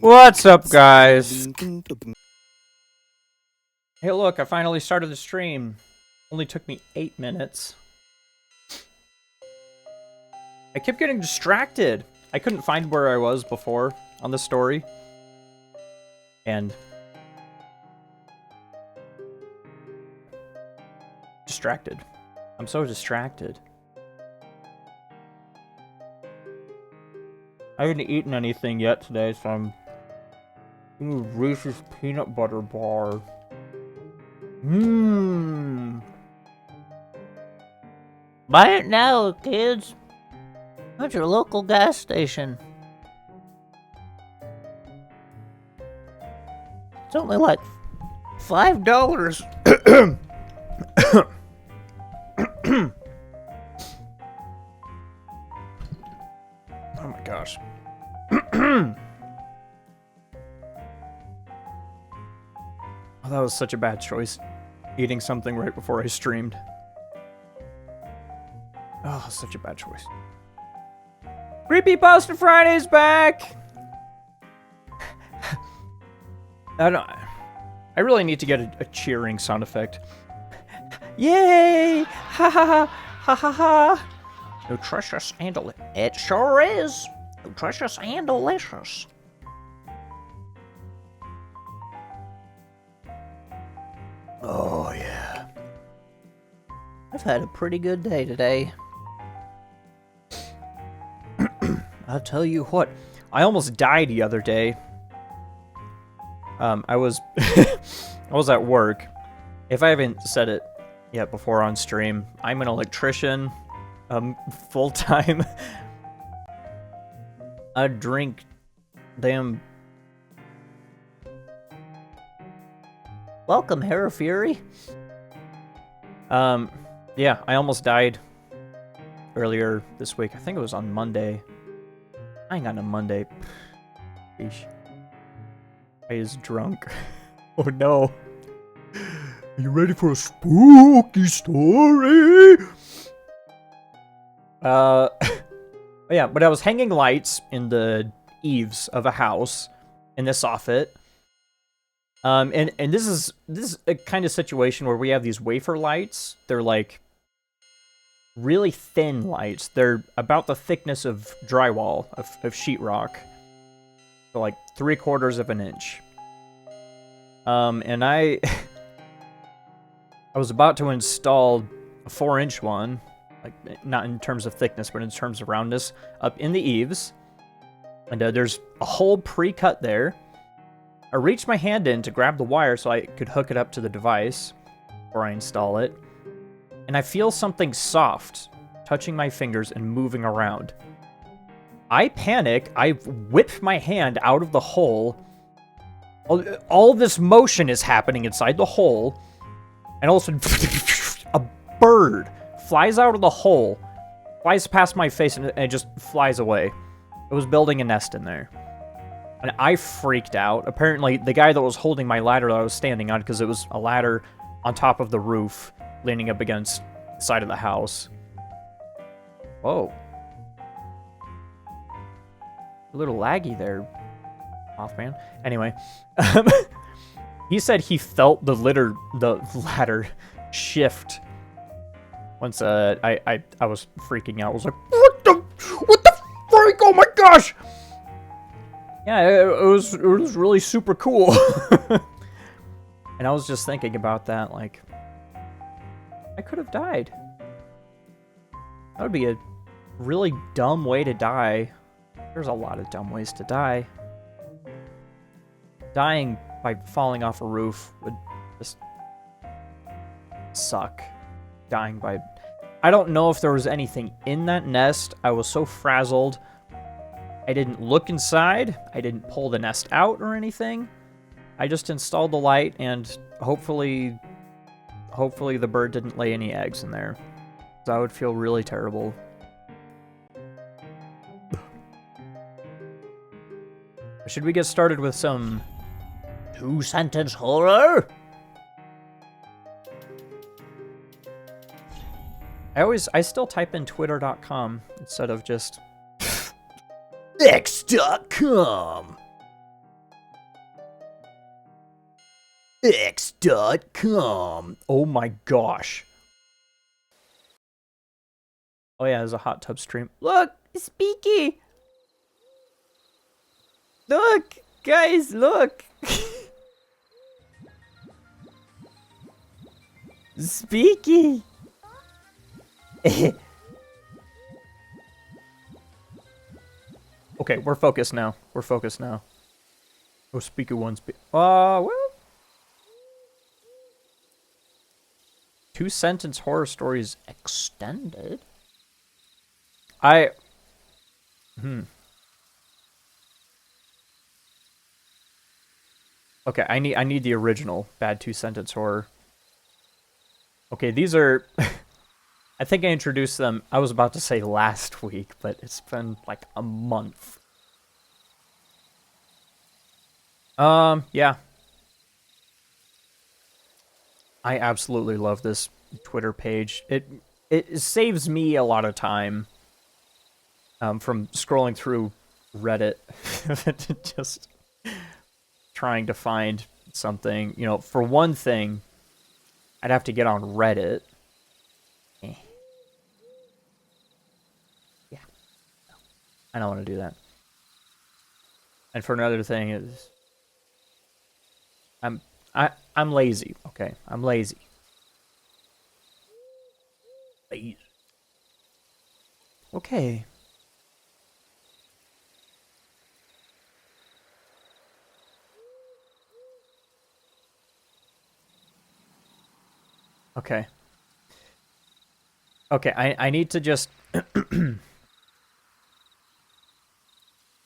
What's up, guys? Hey, look, I finally started the stream. Only took me 8 minutes. I kept getting distracted. I couldn't find where I was before on the story. And... distracted. I'm so distracted. I haven't eaten anything yet today, so I'm... Ooh, Reese's peanut butter bar. Mmm. Buy it now, kids. At your local gas station. It's only like $5. Oh my gosh. Oh, that was such a bad choice. Eating something right before I streamed. Oh, such a bad choice. Creepypasta Friday's back! I really need to get a cheering sound effect. Yay! Ha ha ha! Ha ha ha! Nutritious and delicious. It sure is. Nutritious and delicious. Oh, yeah. I've had a pretty good day today. I'll tell you what, I almost died the other day. I was I was at work. If I haven't said it yet before on stream, I'm an electrician, full-time. I drink Damn. Welcome, Hera Fury. Yeah, I almost died earlier this week. I think it was on Monday. I ain't got a Monday. Sheesh. I was drunk. Oh no. Are you ready for a spooky story? Yeah, but I was hanging lights in the eaves of a house in the soffit. And this is a kind of situation where we have these wafer lights. They're like really thin lights. They're about the thickness of drywall, of sheetrock. So like 3/4 of an inch. And I was about to install a 4-inch one, like not in terms of thickness, but in terms of roundness, up in the eaves. And there's a hole pre-cut there. I reached my hand in to grab the wire so I could hook it up to the device before I install it. And I feel something soft touching my fingers and moving around. I panic. I whip my hand out of the hole. All this motion is happening inside the hole. And all of a sudden, a bird flies out of the hole, flies past my face, and it just flies away. It was building a nest in there. And I freaked out. Apparently, the guy that was holding my ladder that I was standing on, because it was a ladder on top of the roof, leaning up against the side of the house. Whoa. A little laggy there, Mothman. Anyway, he said he felt the ladder shift once I was freaking out. I was like, what the freak? Oh my gosh! Yeah, it was really super cool. And I was just thinking about that, like, I could have died. That would be a really dumb way to die. There's a lot of dumb ways to die. Dying by falling off a roof would just suck. Dying by... I don't know if there was anything in that nest. I was so frazzled. I didn't look inside. I didn't pull the nest out or anything. I just installed the light, and hopefully the bird didn't lay any eggs in there. So I would feel really terrible. Should we get started with some 2-sentence horror? I still type in twitter.com instead of just X.com. X.com. oh my gosh. Oh yeah, there's a hot tub stream. Look, Speaky. Look, guys, look. Speaky. Okay, we're focused now. We're focused now. Oh, speaker one. Well. 2-sentence horror stories extended. Okay, I need the original bad 2-sentence horror. Okay, these are... I think I introduced them, I was about to say last week, but it's been like a month. Yeah. I absolutely love this Twitter page. It saves me a lot of time from scrolling through Reddit. Just trying to find something. You know, for one thing, I'd have to get on Reddit. Yeah. I don't want to do that. And for another thing is I'm lazy, okay? I'm lazy. Okay. Okay. Okay, I need to just...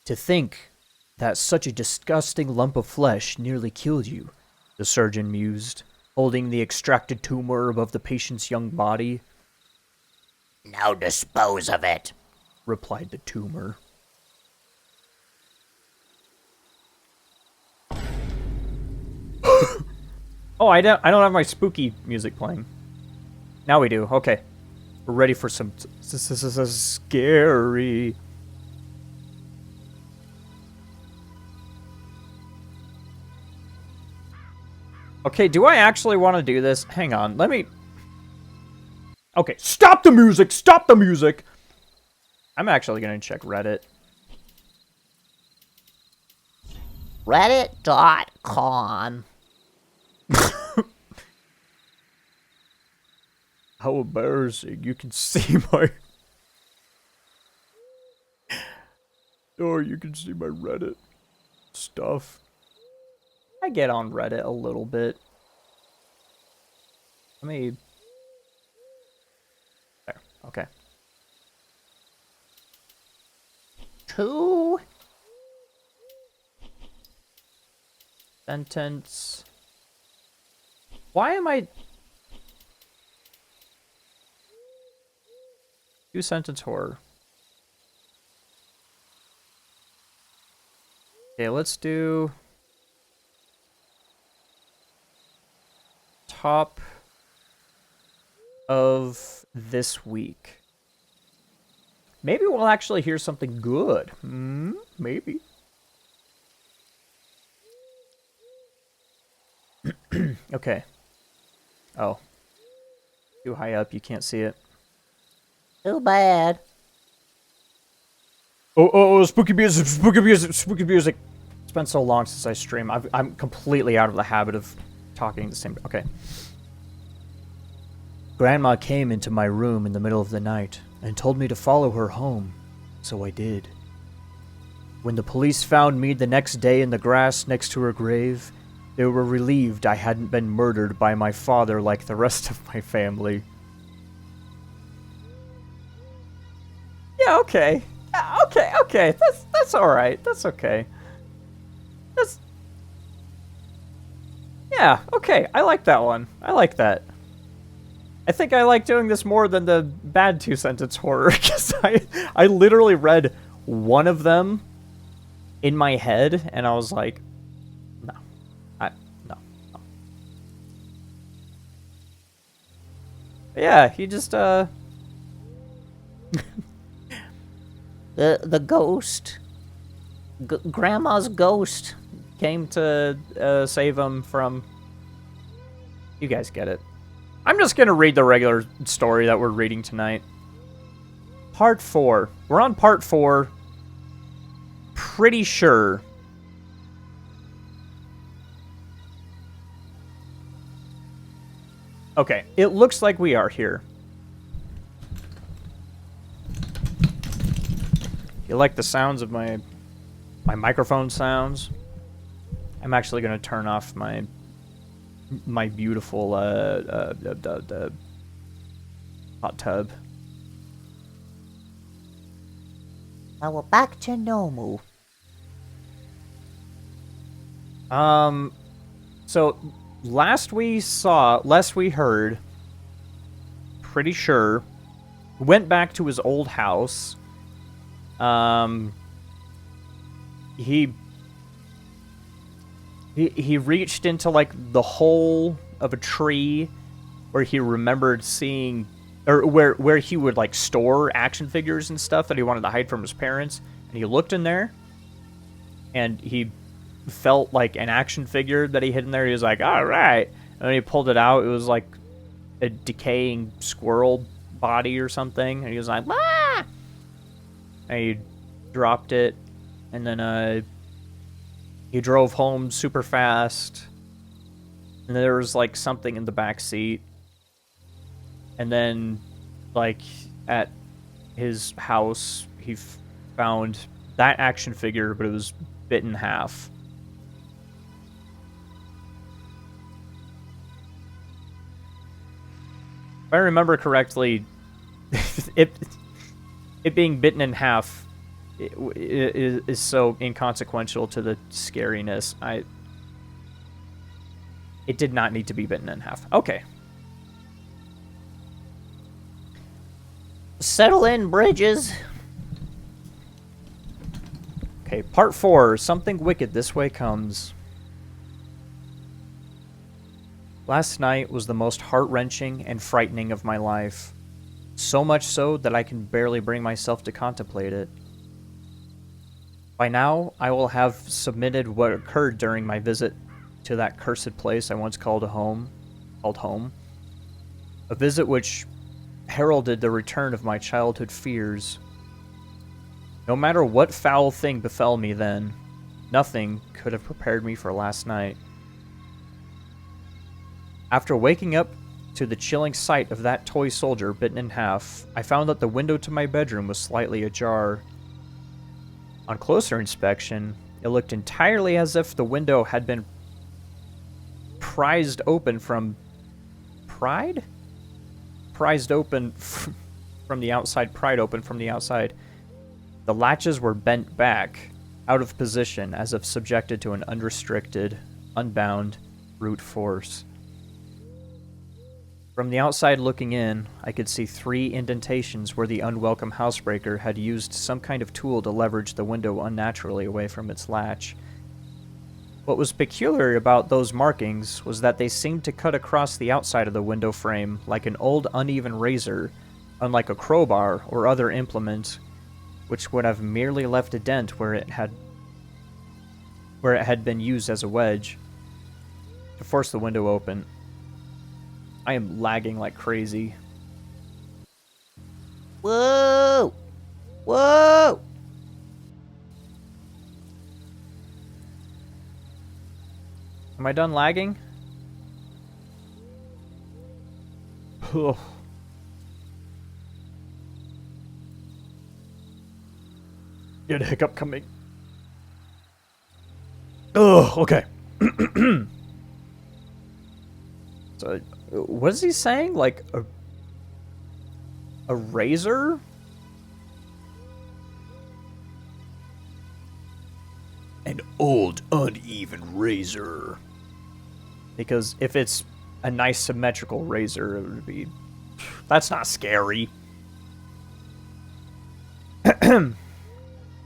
to think That such a disgusting lump of flesh nearly killed you, the surgeon mused, holding the extracted tumor above the patient's young body. Now dispose of it, replied the tumor. Oh, I don't have my spooky music playing. Now we do. Okay. We're ready for some scary. Okay, do I actually want to do this? Hang on, let me... Okay, stop the music! Stop the music! I'm actually going to check Reddit. Reddit.com. How embarrassing. You can see my... Oh, you can see my Reddit stuff. I get on Reddit a little bit. Let me... There. Okay. 2 sentence. Why am I... 2-sentence horror. Okay, let's do... top of this week. Maybe we'll actually hear something good. Maybe. Okay. Oh. Too high up, you can't see it. Too bad. Oh, spooky music, spooky music, spooky music. It's been so long since I stream. I'm completely out of the habit of talking the same... Okay. Grandma came into my room in the middle of the night and told me to follow her home, so I did. When the police found me the next day in the grass next to her grave, they were relieved I hadn't been murdered by my father like the rest of my family. Yeah, okay. Yeah, okay. That's alright. That's okay. Yeah, okay. I like that one. I like that. I think I like doing this more than the bad 2-sentence horror, because I literally read one of them in my head, and I was like, no. No. Yeah, he just, The ghost. Grandma's ghost. came to save him from... You guys get it. I'm just going to read the regular story that we're reading tonight. Part 4. We're on part 4. Pretty sure. Okay, it looks like we are here. You like the sounds of my microphone sounds? I'm actually going to turn off my beautiful hot tub. Now we're back to normal. So last we heard, pretty sure, went back to his old house. He reached into, like, the hole of a tree where he remembered seeing... Or where he would, like, store action figures and stuff that he wanted to hide from his parents. And he looked in there, and he felt, like, an action figure that he hid in there. He was like, all right. And when he pulled it out, it was, like, a decaying squirrel body or something. And he was like, ah! And he dropped it, and then, he drove home super fast, and there was, like, something in the back seat. And then, like, at his house, he found that action figure, but it was bit in half. If I remember correctly, it being bitten in half is so inconsequential to the scariness. It did not need to be bitten in half. Okay. Settle in, Bridges. Okay, part 4. Something wicked this way comes. Last night was the most heart-wrenching and frightening of my life. So much so that I can barely bring myself to contemplate it. By now, I will have submitted what occurred during my visit to that cursed place I once called home. A visit which heralded the return of my childhood fears. No matter what foul thing befell me then, nothing could have prepared me for last night. After waking up to the chilling sight of that toy soldier bitten in half, I found that the window to my bedroom was slightly ajar. On closer inspection, it looked entirely as if the window had been prized open from the outside. The latches were bent back, out of position, as if subjected to an unrestricted, unbound brute force. From the outside looking in, I could see 3 indentations where the unwelcome housebreaker had used some kind of tool to leverage the window unnaturally away from its latch. What was peculiar about those markings was that they seemed to cut across the outside of the window frame like an old uneven razor, unlike a crowbar or other implement, which would have merely left a dent where it had been used as a wedge to force the window open. I am lagging like crazy. Whoa! Whoa! Am I done lagging? Ugh. Get a hiccup coming. Ugh, okay. So, what is he saying? Like a razor? An old, uneven razor. Because if it's a nice symmetrical razor, it would be... That's not scary.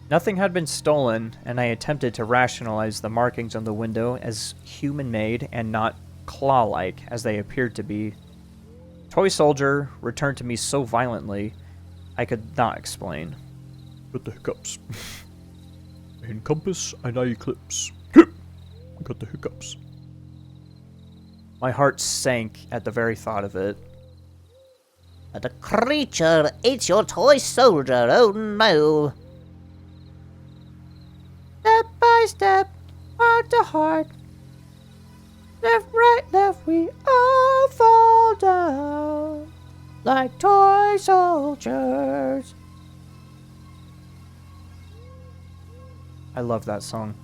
Nothing had been stolen, and I attempted to rationalize the markings on the window as human-made and not claw-like as they appeared to be. Toy soldier returned to me so violently, I could not explain. Got the hiccups. Encompass and I eclipse. Got the hiccups. My heart sank at the very thought of it. The creature ate your toy soldier, oh no! Step by step, heart to heart, left, right, left, we all fall down like toy soldiers. I love that song.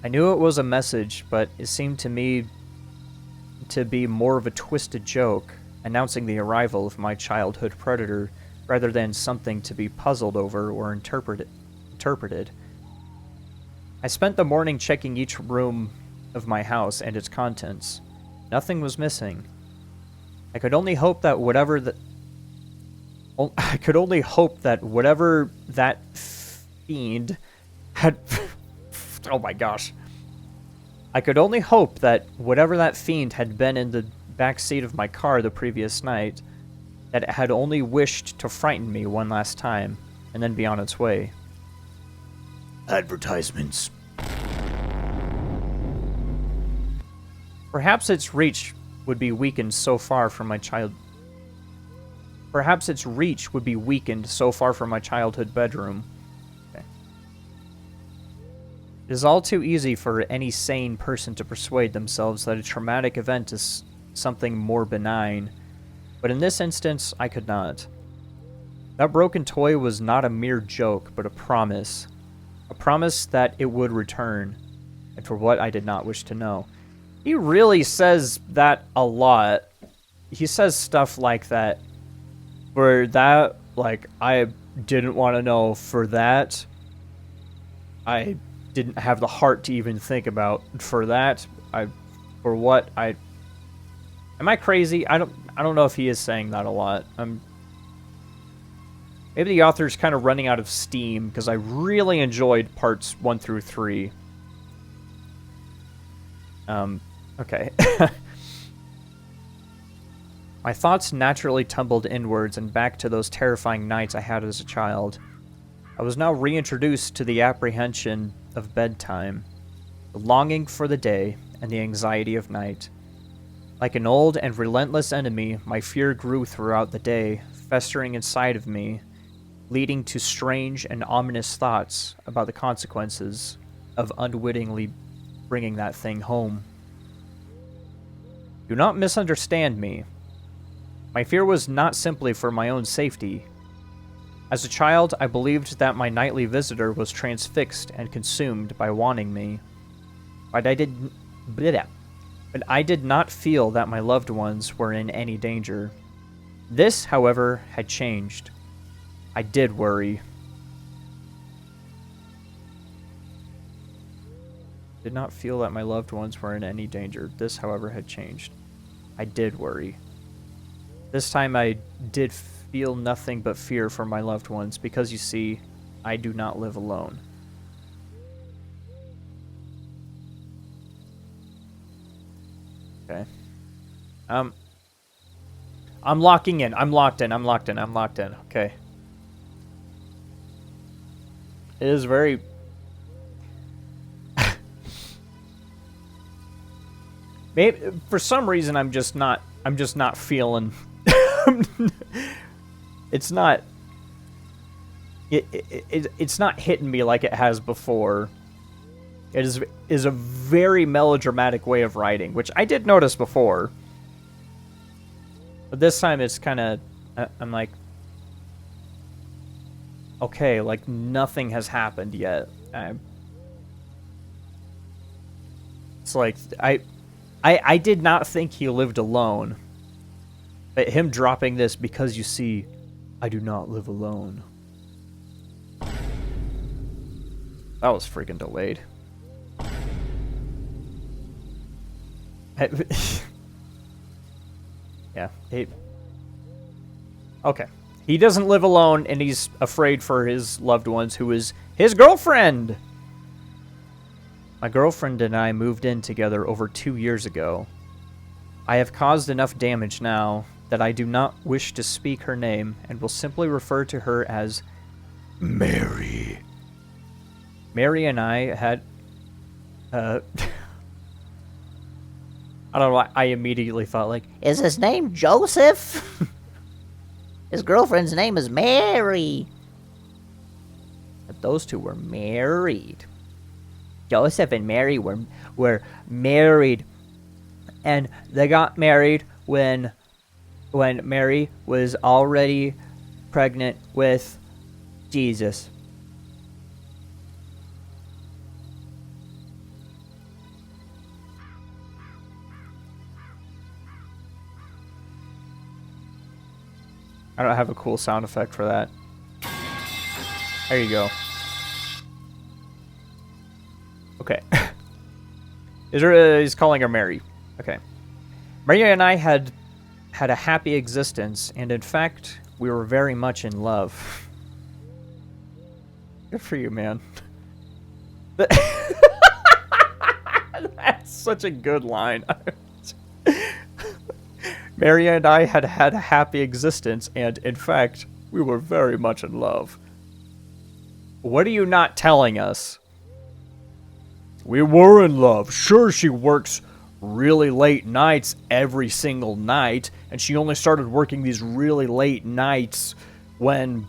I knew it was a message, but it seemed to me to be more of a twisted joke, announcing the arrival of my childhood predator, rather than something to be puzzled over or interpreted. I spent the morning checking each room of my house and its contents. Nothing was missing. I could only hope that whatever that fiend had... Oh my gosh. I could only hope that whatever that fiend had been in the back seat of my car the previous night, that it had only wished to frighten me one last time, and then be on its way. Advertisements. Perhaps its reach would be weakened so far from my childhood bedroom. Okay. It is all too easy for any sane person to persuade themselves that a traumatic event is something more benign, but in this instance, I could not. That broken toy was not a mere joke, but a promise. A promise that it would return, and for what I did not wish to know. He really says that a lot. He says stuff like that, where that, like, I didn't want to know. For that, I didn't have the heart to even think about. For that, am I crazy? I don't know if he is saying that a lot. Maybe the author's kind of running out of steam, because I really enjoyed parts 1 through 3. Okay. My thoughts naturally tumbled inwards and back to those terrifying nights I had as a child. I was now reintroduced to the apprehension of bedtime, the longing for the day, and the anxiety of night. Like an old and relentless enemy, my fear grew throughout the day, festering inside of me, leading to strange and ominous thoughts about the consequences of unwittingly bringing that thing home. Do not misunderstand me. My fear was not simply for my own safety. As a child, I believed that my nightly visitor was transfixed and consumed by wanting me. But I did not feel that my loved ones were in any danger. This, however, had changed. I did worry. Did not feel that my loved ones were in any danger. This, however, had changed. I did worry. This time I did feel nothing but fear for my loved ones, because you see, I do not live alone. Okay. I'm locking in. I'm locked in. Okay. It is very... Maybe for some reason I'm just not feeling... It's not... It's not hitting me like it has before. It is a very melodramatic way of writing, which I did notice before. But this time it's kind of... I'm like... Okay, like nothing has happened yet. It's like... I did not think he lived alone. But him dropping this, because you see, I do not live alone. That was freaking delayed. Yeah. Okay. He doesn't live alone, and he's afraid for his loved ones, who is his girlfriend! My girlfriend and I moved in together over 2 years ago. I have caused enough damage now that I do not wish to speak her name and will simply refer to her as Mary. Mary and I had... I don't know why I immediately thought, like... Is his name Joseph? His girlfriend's name is Mary. But those two were married. Joseph and Mary were married. And they got married when Mary was already pregnant with Jesus. I don't have a cool sound effect for that. There you go. Okay. He's calling her Mary. Okay. Mary and I had a happy existence, and in fact, we were very much in love. Good for you, man. That's such a good line. Mary and I had a happy existence, and in fact, we were very much in love. What are you not telling us? We were in love. Sure, she works really late nights every single night, and she only started working these really late nights when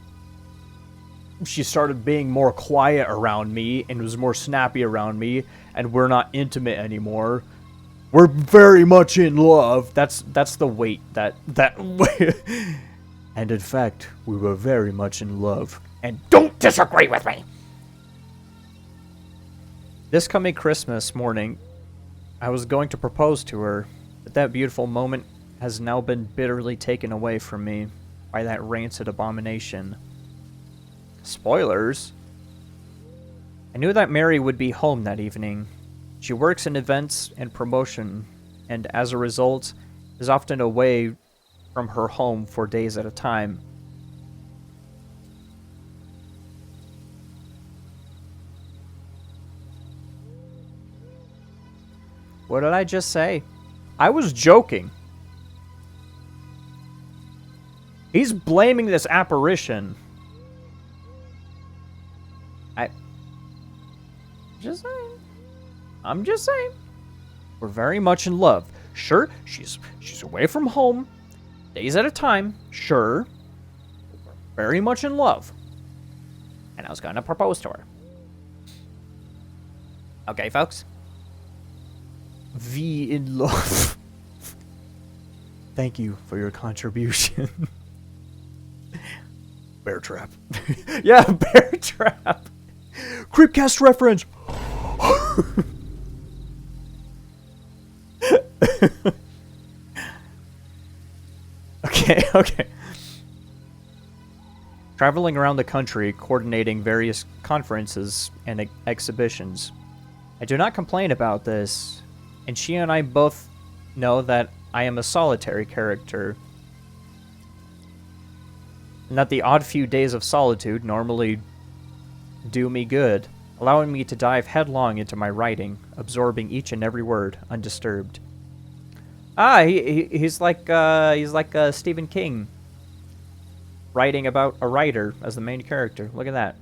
she started being more quiet around me and was more snappy around me, and we're not intimate anymore. We're very much in love. That's the weight that and in fact, we were very much in love. And don't disagree with me. This coming Christmas morning, I was going to propose to her, but that beautiful moment has now been bitterly taken away from me by that rancid abomination. Spoilers? I knew that Mary would be home that evening. She works in events and promotion, and as a result, is often away from her home for days at a time. What did I just say? I was joking. He's blaming this apparition. Just saying. I'm just saying. We're very much in love. Sure, she's away from home, days at a time. Sure. We're very much in love. And I was gonna propose to her. Okay, folks? V in love. Thank you for your contribution. Bear trap. Yeah, bear trap. Creepcast reference. Okay. Traveling around the country, coordinating various conferences and exhibitions. I do not complain about this, and she and I both know that I am a solitary character, and that the odd few days of solitude normally do me good, allowing me to dive headlong into my writing, absorbing each and every word undisturbed. He's like Stephen King, writing about a writer as the main character. Look at that.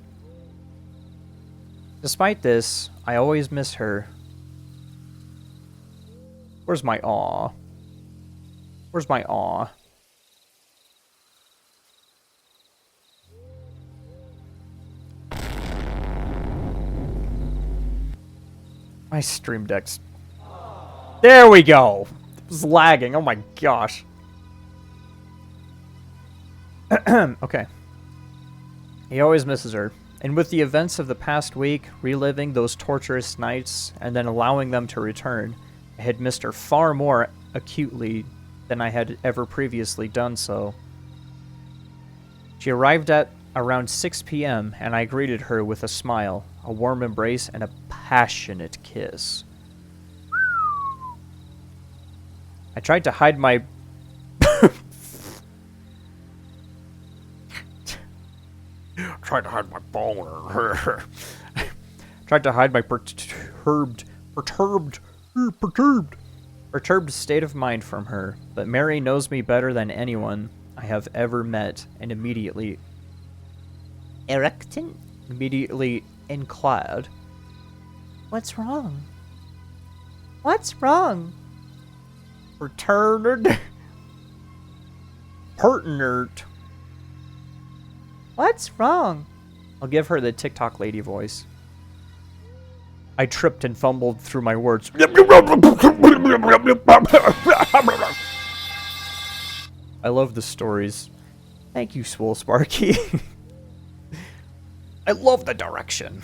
Despite this, I always miss her. Where's my aw? Where's my aw? My stream deck's... There we go! It was lagging, oh my gosh. Okay. He always misses her. And with the events of the past week, reliving those torturous nights, and then allowing them to return, I had missed her far more acutely than I had ever previously done so. She arrived at around 6 p.m., and I greeted her with a smile, a warm embrace, and a passionate kiss. I tried to hide my... tried to hide my boner. Tried to hide my perturbed state of mind from her, but Mary knows me better than anyone I have ever met, and immediately inclad. What's wrong? What's wrong? Pertinert. What's wrong? I'll give her the TikTok lady voice. I tripped and fumbled through my words. I love the stories. Thank you, Swole Sparky. I love the direction.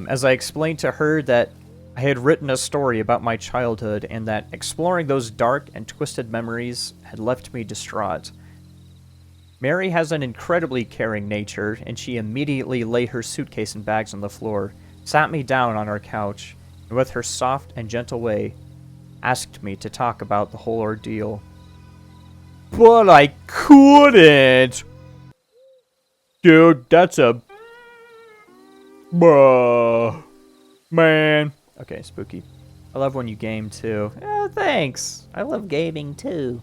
As I explained to her that I had written a story about my childhood and that exploring those dark and twisted memories had left me distraught. Mary has an incredibly caring nature, and she immediately laid her suitcase and bags on the floor, sat me down on our couch, and with her soft and gentle way, asked me to talk about the whole ordeal. But I couldn't! Dude, that's a... Bruh. Man. Okay, spooky. I love when you game, too. Oh, thanks. I love gaming, too.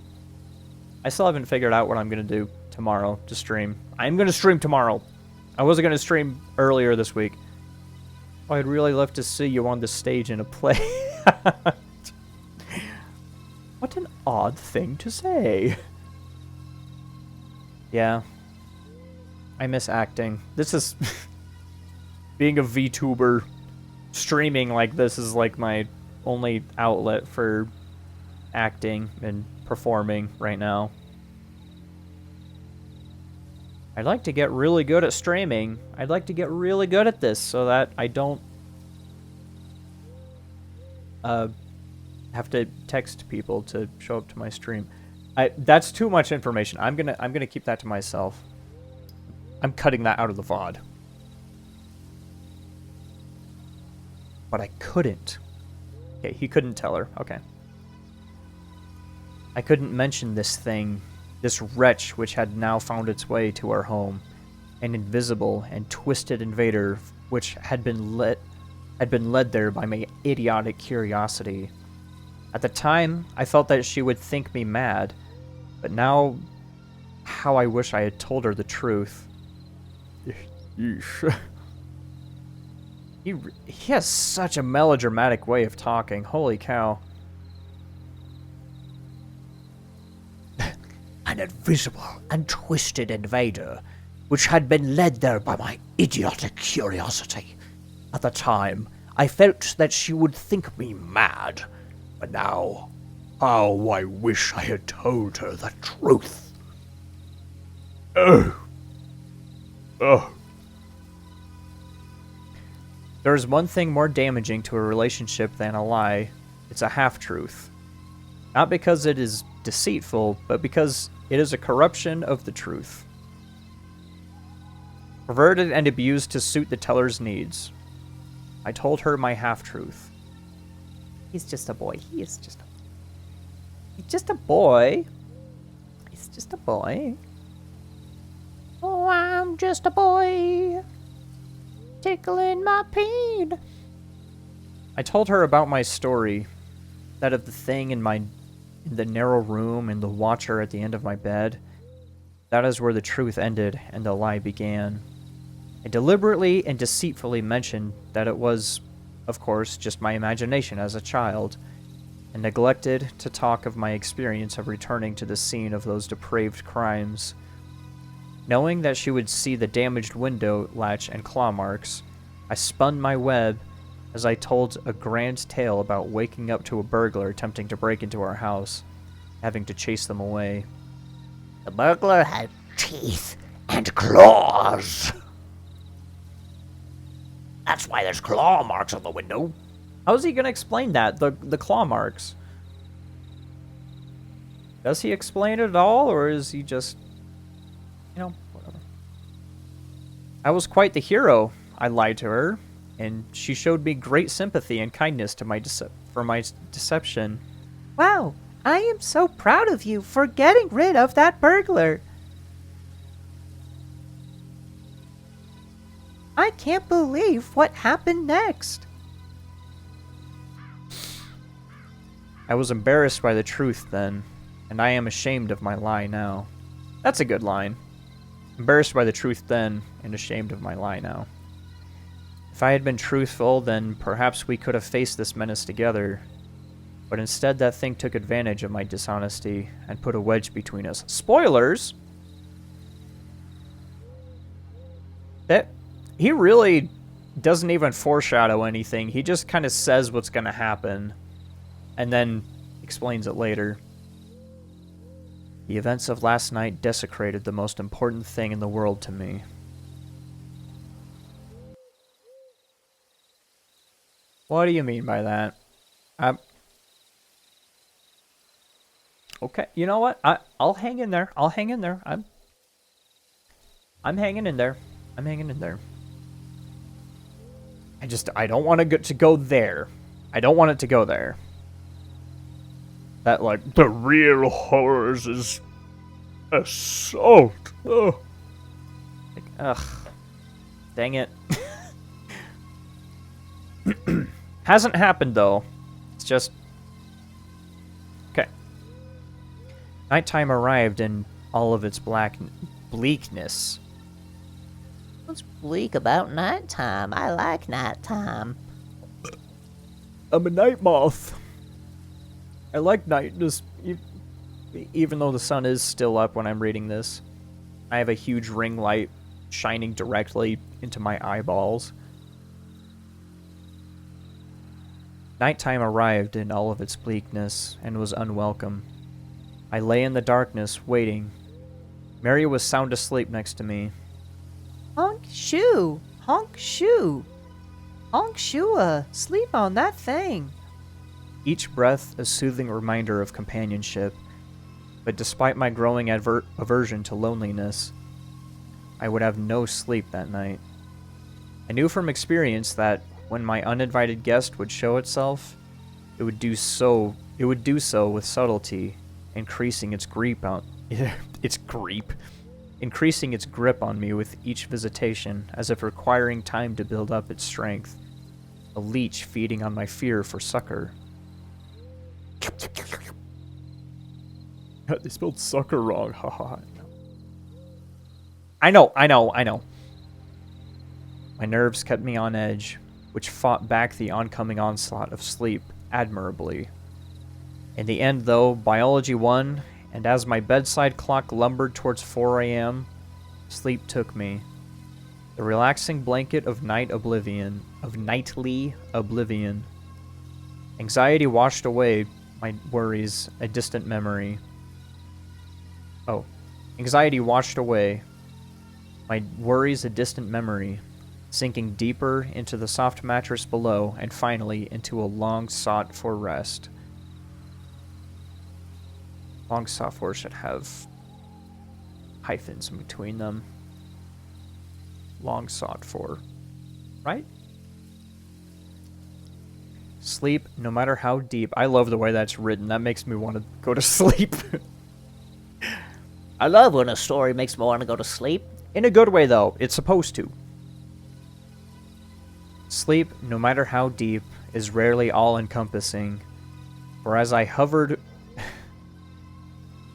I still haven't figured out what I'm gonna do tomorrow to stream. I'm gonna stream tomorrow. I wasn't gonna stream earlier this week. Oh, I'd really love to see you on the stage in a play. What an odd thing to say. Yeah. I miss acting. This is... being a VTuber, streaming like this is like my only outlet for acting and performing right now. I'd like to get really good at streaming. I'd like to get really good at this so that I don't have to text people to show up to my stream. That's too much information. I'm gonna keep that to myself. I'm cutting that out of the VOD. But I couldn't. Okay, he couldn't tell her. Okay. I couldn't mention this thing, this wretch which had now found its way to our home, an invisible and twisted invader which had been led there by my idiotic curiosity. At the time, I felt that she would think me mad, but now, how I wish I had told her the truth. He has such a melodramatic way of talking. Holy cow. An invisible and twisted invader, which had been led there by my idiotic curiosity. At the time, I felt that she would think me mad, but now, how I wish I had told her the truth. Oh. There is one thing more damaging to a relationship than a lie. It's a half-truth. Not because it is deceitful, but because it is a corruption of the truth. Perverted and abused to suit the teller's needs. I told her my half-truth. He's just a boy. He's just a boy. He's just a boy. Oh, I'm just a boy, tickling my peen. I told her about my story, that of the thing in the narrow room and the watcher at the end of my bed. That is where the truth ended and the lie began. I deliberately and deceitfully mentioned that it was, of course, just my imagination as a child, and neglected to talk of my experience of returning to the scene of those depraved crimes. Knowing that she would see the damaged window latch and claw marks, I spun my web as I told a grand tale about waking up to a burglar attempting to break into our house, having to chase them away. The burglar had teeth and claws. That's why there's claw marks on the window. How's he gonna explain that? The claw marks. Does he explain it at all, or is he just, whatever. I was quite the hero, I lied to her, and she showed me great sympathy and kindness for my deception. Wow, I am so proud of you for getting rid of that burglar. I can't believe what happened next. I was embarrassed by the truth then, and I am ashamed of my lie now. That's a good line. Embarrassed by the truth then, and ashamed of my lie now. If I had been truthful, then perhaps we could have faced this menace together. But instead, that thing took advantage of my dishonesty and put a wedge between us. Spoilers! He really doesn't even foreshadow anything. He just kind of says what's going to happen, and then explains it later. The events of last night desecrated the most important thing in the world to me. What do you mean by that? Okay, you know what? I'll hang in there. I'll hang in there. I'm hanging in there. I'm hanging in there. I don't want to go there. I don't want it to go there. That, like, the real horrors is assault. Oh. Like, ugh. Dang it. Hasn't happened, though. It's just... Okay. Nighttime arrived in all of its bleakness. What's bleak about nighttime? I like nighttime. I'm a night moth. I like night, even though the sun is still up when I'm reading this. I have a huge ring light shining directly into my eyeballs. Nighttime arrived in all of its bleakness and was unwelcome. I lay in the darkness, waiting. Mary was sound asleep next to me. Honk shoo! Honk shoo! Honk shoo! Sleep on that thing! Each breath a soothing reminder of companionship, but despite my growing aversion to loneliness, I would have no sleep that night. I knew from experience that when my uninvited guest would show itself, it would do so with subtlety, increasing its grip on increasing its grip on me with each visitation, as if requiring time to build up its strength. A leech feeding on my fear for succor. They spelled sucker wrong, haha. I know. My nerves kept me on edge, which fought back the oncoming onslaught of sleep admirably. In the end, though, biology won, and as my bedside clock lumbered towards 4 a.m., sleep took me. The relaxing blanket of nightly oblivion. Anxiety washed away my worries, a distant memory. Anxiety washed away my worries, a distant memory, sinking deeper into the soft mattress below and finally into a long sought for rest. Long sought for should have hyphens in between them. Long sought for, right? Sleep, no matter how deep. I love the way that's written. That makes me want to go to sleep. I love when a story makes me want to go to sleep. In a good way, though. It's supposed to. Sleep, no matter how deep, is rarely all-encompassing. For as I hovered...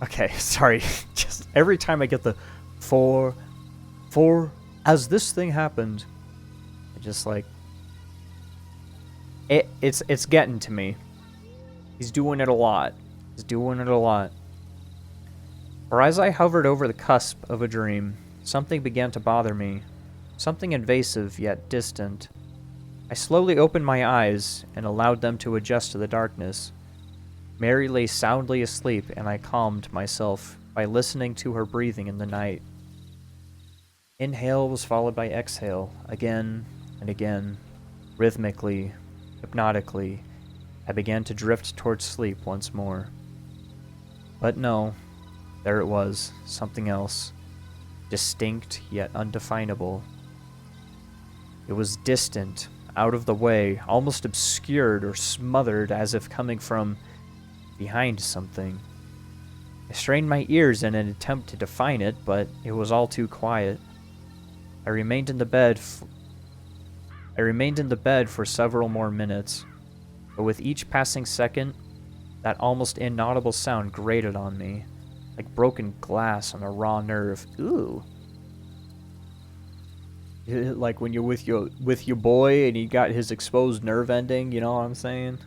Okay, sorry. Just every time I get the for as this thing happened, I just like... It's getting to me. He's doing it a lot. For as I hovered over the cusp of a dream, something began to bother me. Something invasive yet distant. I slowly opened my eyes and allowed them to adjust to the darkness. Mary lay soundly asleep, and I calmed myself by listening to her breathing in the night. Inhale was followed by exhale, again and again. Rhythmically, hypnotically, I began to drift towards sleep once more. But no, there it was, something else. Distinct yet undefinable. It was distant, out of the way, almost obscured or smothered as if coming from behind something. I strained my ears in an attempt to define it, but it was all too quiet. I remained in the bed for several more minutes, but with each passing second, that almost inaudible sound grated on me, like broken glass on a raw nerve. Ooh. Like when you're with your boy and he got his exposed nerve ending, you know what I'm saying?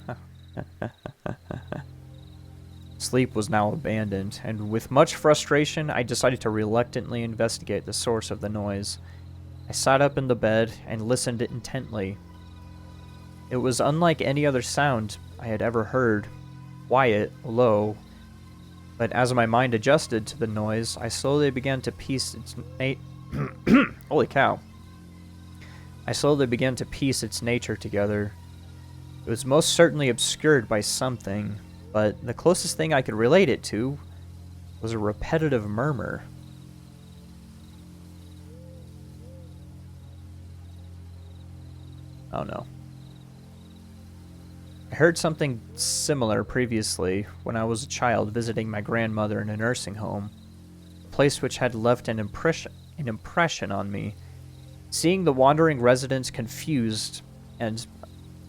Sleep was now abandoned, and with much frustration, I decided to reluctantly investigate the source of the noise. I sat up in the bed and listened intently. It was unlike any other sound I had ever heard. Quiet, low, but as my mind adjusted to the noise, I slowly began to piece its holy cow. I slowly began to piece its nature together. It was most certainly obscured by something, but the closest thing I could relate it to was a repetitive murmur. Oh no. I heard something similar previously when I was a child visiting my grandmother in a nursing home, a place which had left an impression on me. Seeing the wandering residents confused and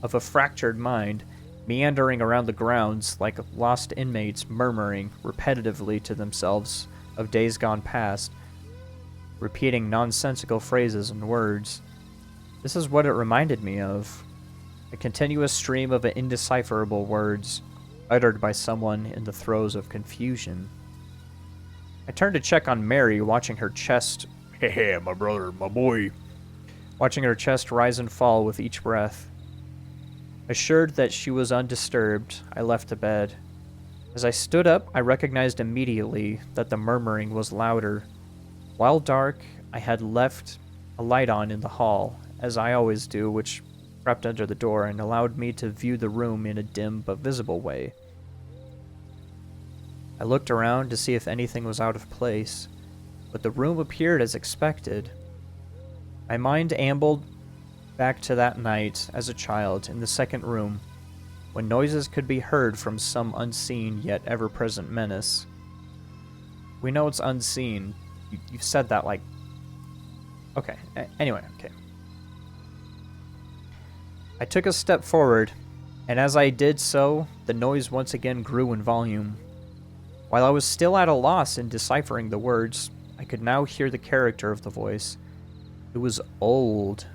of a fractured mind, meandering around the grounds like lost inmates murmuring repetitively to themselves of days gone past, repeating nonsensical phrases and words. This is what it reminded me of. A continuous stream of indecipherable words, uttered by someone in the throes of confusion. I turned to check on Mary, watching her chest... Hey, my brother, my boy. Watching her chest rise and fall with each breath. Assured that she was undisturbed, I left the bed. As I stood up, I recognized immediately that the murmuring was louder. While dark, I had left a light on in the hall, as I always do, which crept under the door and allowed me to view the room in a dim but visible way. I looked around to see if anything was out of place. but the room appeared as expected. My mind ambled back to that night as a child in the second room, when noises could be heard from some unseen yet ever-present menace. We know it's unseen. You've said that like... Okay, anyway, okay. I took a step forward, and as I did so, the noise once again grew in volume. While I was still at a loss in deciphering the words, I could now hear the character of the voice. It was old,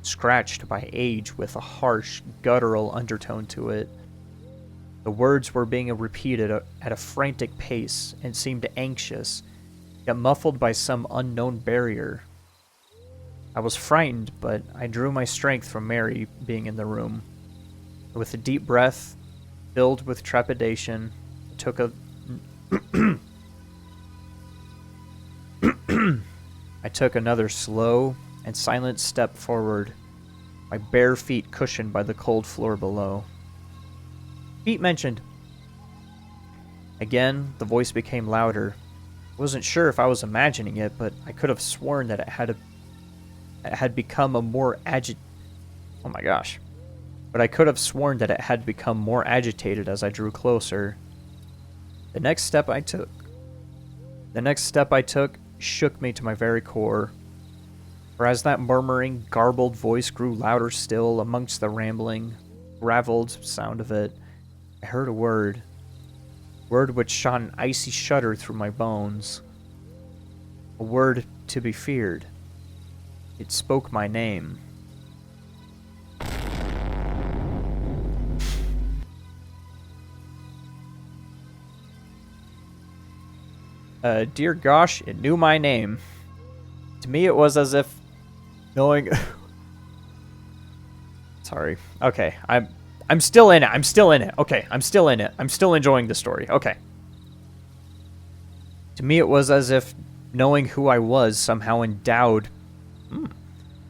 scratched by age with a harsh, guttural undertone to it. The words were being repeated at a frantic pace and seemed anxious, yet muffled by some unknown barrier. I was frightened, but I drew my strength from Mary being in the room. With a deep breath, filled with trepidation, I took a... I took another slow and silent step forward, my bare feet cushioned by the cold floor below. Feet mentioned. Again, the voice became louder. I wasn't sure if I was imagining it, but I could have sworn that it had become a more Oh my gosh. But I could have sworn that it had become more agitated as I drew closer. The next step I took shook me to my very core. For as that murmuring, garbled voice grew louder still amongst the rambling, graveled sound of it, I heard a word which shot an icy shudder through my bones. A word to be feared. It spoke my name. Dear gosh, it knew my name. To me, it was as if knowing... Sorry. Okay, I'm still in it. I'm still in it. Okay, I'm still in it. I'm still enjoying the story. Okay. To me, it was as if knowing who I was somehow endowed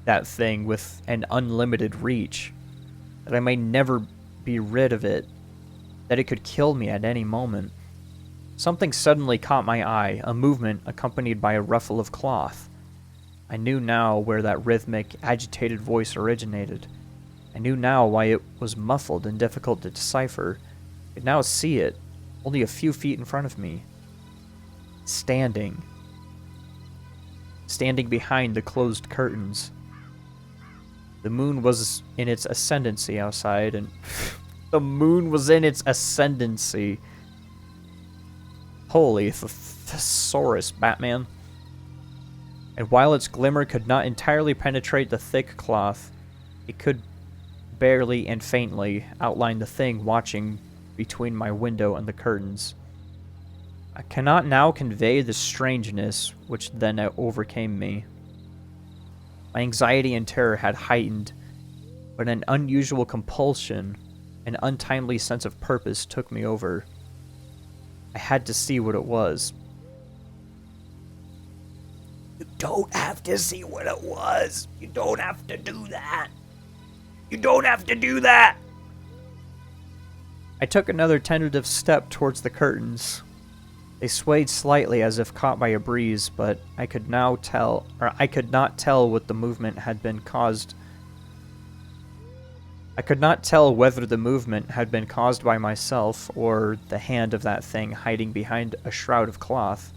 that thing with an unlimited reach, that I may never be rid of it, that it could kill me at any moment. Something suddenly caught my eye, a movement accompanied by a ruffle of cloth. I knew now where that rhythmic, agitated voice originated. I knew now why it was muffled and difficult to decipher. I could now see it, only a few feet in front of me. Standing behind the closed curtains. The moon was in its ascendancy outside, and the moon was in its ascendancy. Holy thesaurus, Batman. And while its glimmer could not entirely penetrate the thick cloth, it could barely and faintly outline the thing watching between my window and the curtains. I cannot now convey the strangeness which then overcame me. My anxiety and terror had heightened, but an unusual compulsion, an untimely sense of purpose took me over. I had to see what it was. You don't have to see what it was. You don't have to do that. You don't have to do that. I took another tentative step towards the curtains. They swayed slightly as if caught by a breeze, but I could not tell what the movement had been caused. I could not tell whether the movement had been caused by myself or the hand of that thing hiding behind a shroud of cloth.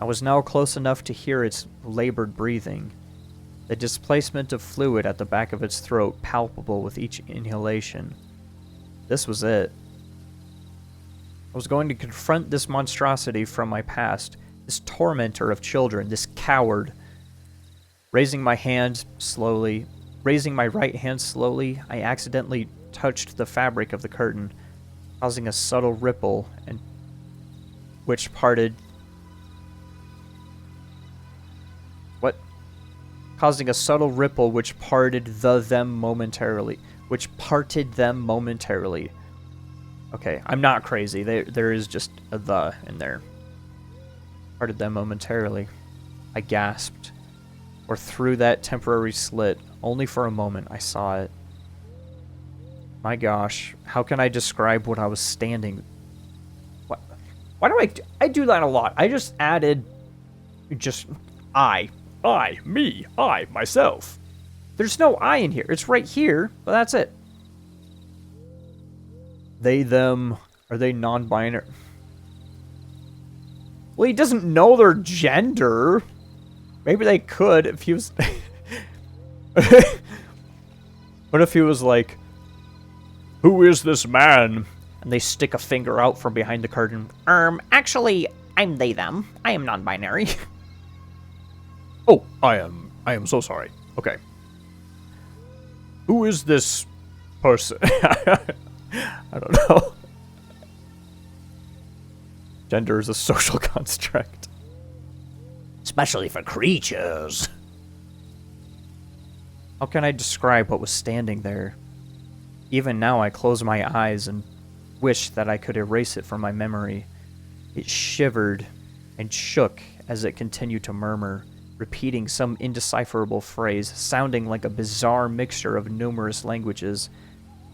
I was now close enough to hear its labored breathing, the displacement of fluid at the back of its throat palpable with each inhalation. This was it. I was going to confront this monstrosity from my past, this tormentor of children, this coward. Raising my right hand slowly, I accidentally touched the fabric of the curtain, causing a subtle ripple which parted them momentarily. Okay, I'm not crazy. There is just a "the" in there. Parted them momentarily. I gasped. Or through that temporary slit, only for a moment, I saw it. My gosh, how can I describe what I was standing... What? Why do I do that a lot? I just added Just I, me, I, myself. There's no I in here. It's right here, but that's it. They, them, are they non-binary? Well, he doesn't know their gender. Maybe they could if he was... What if he was like, who is this man? And they stick a finger out from behind the curtain. Actually, I'm they, them. I am non-binary. Oh, I am so sorry. Okay. Who is this person? I don't know. Gender is a social construct. Especially for creatures. How can I describe what was standing there? Even now I close my eyes and wish that I could erase it from my memory. It shivered and shook as it continued to murmur, repeating some indecipherable phrase, sounding like a bizarre mixture of numerous languages.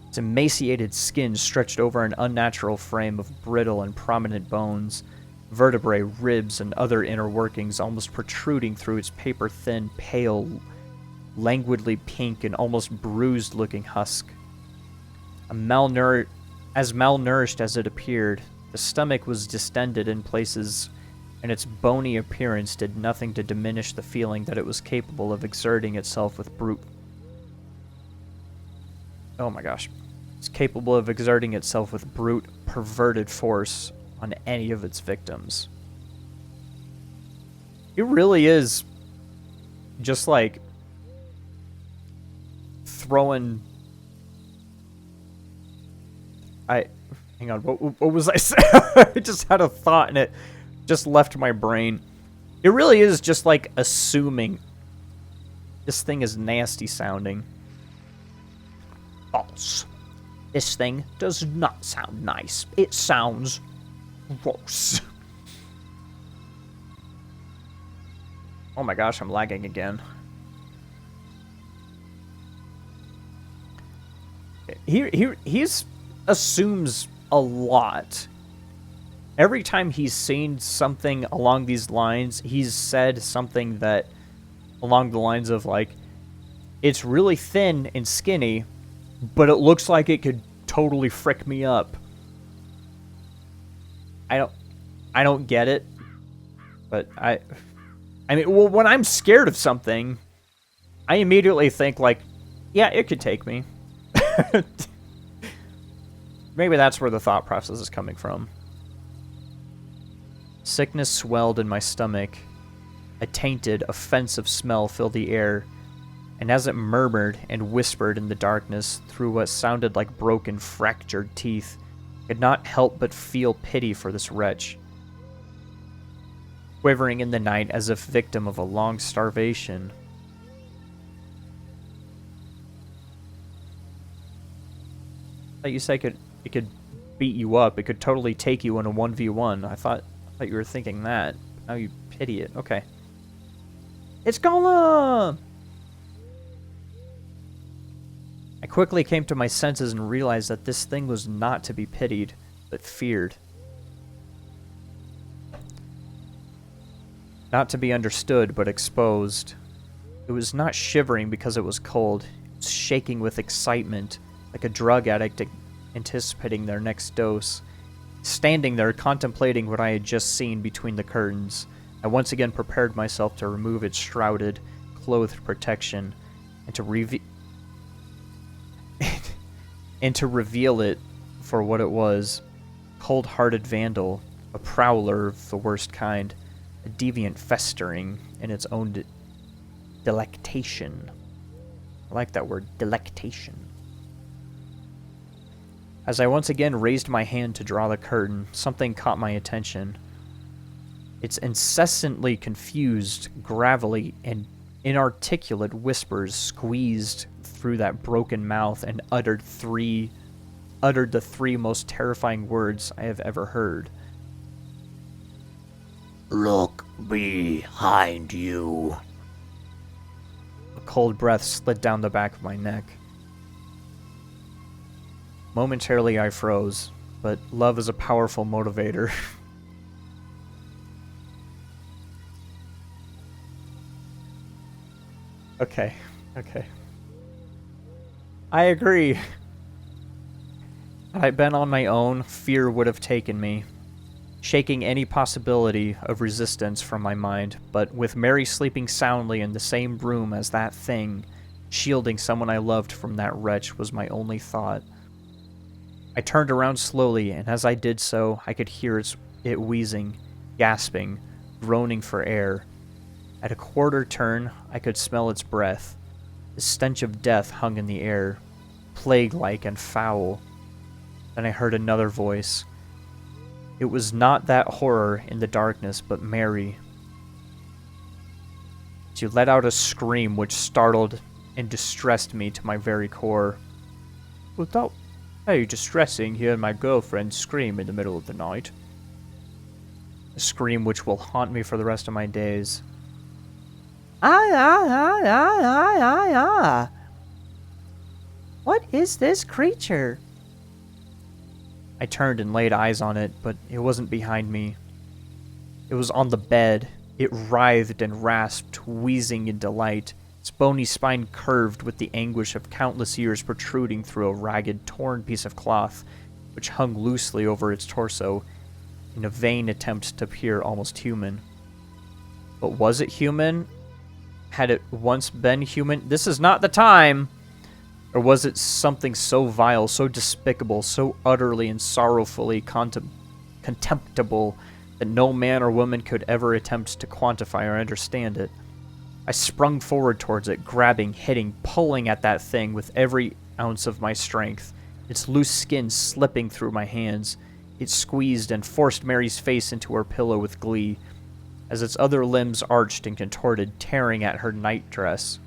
Its emaciated skin stretched over an unnatural frame of brittle and prominent bones, vertebrae, ribs, and other inner workings almost protruding through its paper-thin, pale, languidly pink and almost bruised-looking husk. As malnourished as it appeared, the stomach was distended in places, and its bony appearance did nothing to diminish the feeling that it was capable of exerting itself with brute... Oh my gosh. It's capable of exerting itself with brute, perverted force on any of its victims. It really is just like throwing... Hang on, what was I saying? I just had a thought and it just left my brain. It really is just like assuming this thing is nasty sounding. False. This thing does not sound nice. It sounds gross. Oh my gosh, I'm lagging again. He's assumes a lot. Every time he's seen something along these lines, he's said something that along the lines of like, it's really thin and skinny, but it looks like it could totally frick me up. I don't get it, but I mean, well, when I'm scared of something, I immediately think like, yeah, it could take me. Maybe that's where the thought process is coming from. Sickness swelled in my stomach. A tainted, offensive smell filled the air, and as it murmured and whispered in the darkness through what sounded like broken, fractured teeth, I could not help but feel pity for this wretch, quivering in the night as if victim of a long starvation. Thought you said it could beat you up. It could totally take you in a 1v1. I thought you were thinking that. Now you pity it. Okay. It's Golem! I quickly came to my senses and realized that this thing was not to be pitied, but feared. Not to be understood, but exposed. It was not shivering because it was cold. It was shaking with excitement, like a drug addict anticipating their next dose. Standing there, contemplating what I had just seen between the curtains, I once again prepared myself to remove its shrouded, clothed protection, and to reveal it for what it was. Cold-hearted vandal, a prowler of the worst kind, a deviant festering in its own delectation. I like that word, delectation. As I once again raised my hand to draw the curtain, something caught my attention. Its incessantly confused, gravelly, and inarticulate whispers squeezed through that broken mouth and uttered the three most terrifying words I have ever heard. Look behind you. A cold breath slid down the back of my neck. Momentarily I froze, but love is a powerful motivator. Okay, okay. I agree. Had I been on my own, fear would have taken me, shaking any possibility of resistance from my mind, but with Mary sleeping soundly in the same room as that thing, shielding someone I loved from that wretch was my only thought. I turned around slowly, and as I did so, I could hear it wheezing, gasping, groaning for air. At a quarter turn, I could smell its breath. The stench of death hung in the air, plague-like and foul. Then I heard another voice. It was not that horror in the darkness, but Mary. She let out a scream which startled and distressed me to my very core. Without very distressing hearing my girlfriend scream in the middle of the night. A scream which will haunt me for the rest of my days. Ah. What is this creature? I turned and laid eyes on it, but it wasn't behind me. It was on the bed. It writhed and rasped, wheezing in delight, its bony spine curved with the anguish of countless years protruding through a ragged, torn piece of cloth, which hung loosely over its torso, in a vain attempt to appear almost human. But was it human? Had it once been human? This is not the time! Or was it something so vile, so despicable, so utterly and sorrowfully contemptible that no man or woman could ever attempt to quantify or understand it? I sprung forward towards it, grabbing, hitting, pulling at that thing with every ounce of my strength, its loose skin slipping through my hands. It squeezed and forced Mary's face into her pillow with glee, as its other limbs arched and contorted, tearing at her nightdress.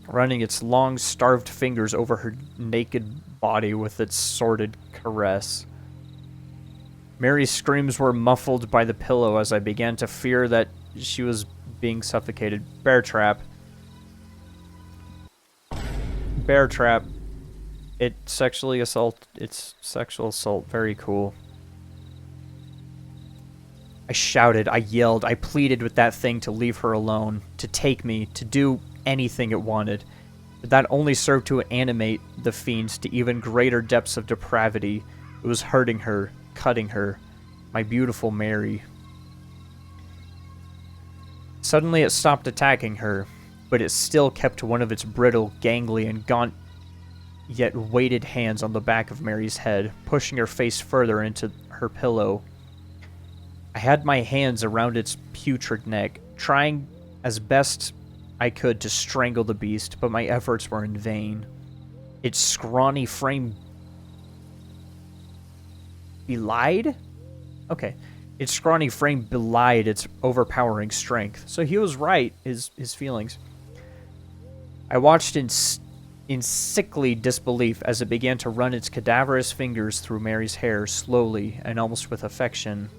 Running its long, starved fingers over her naked body with its sordid caress. Mary's screams were muffled by the pillow as I began to fear that she was being suffocated. Bear trap. Bear trap. It's sexual assault. Very cool. I shouted, I yelled, I pleaded with that thing to leave her alone, to take me, to do anything it wanted, but that only served to animate the fiend to even greater depths of depravity. It was hurting her, cutting her, my beautiful Mary. Suddenly it stopped attacking her, but it still kept one of its brittle, gangly, and gaunt yet weighted hands on the back of Mary's head, pushing her face further into her pillow. I had my hands around its putrid neck, trying as best I could to strangle the beast, but my efforts were in vain. Its scrawny frame belied? Okay. Its scrawny frame belied its overpowering strength. So he was right, his feelings. I watched in sickly disbelief as it began to run its cadaverous fingers through Mary's hair slowly and almost with affection.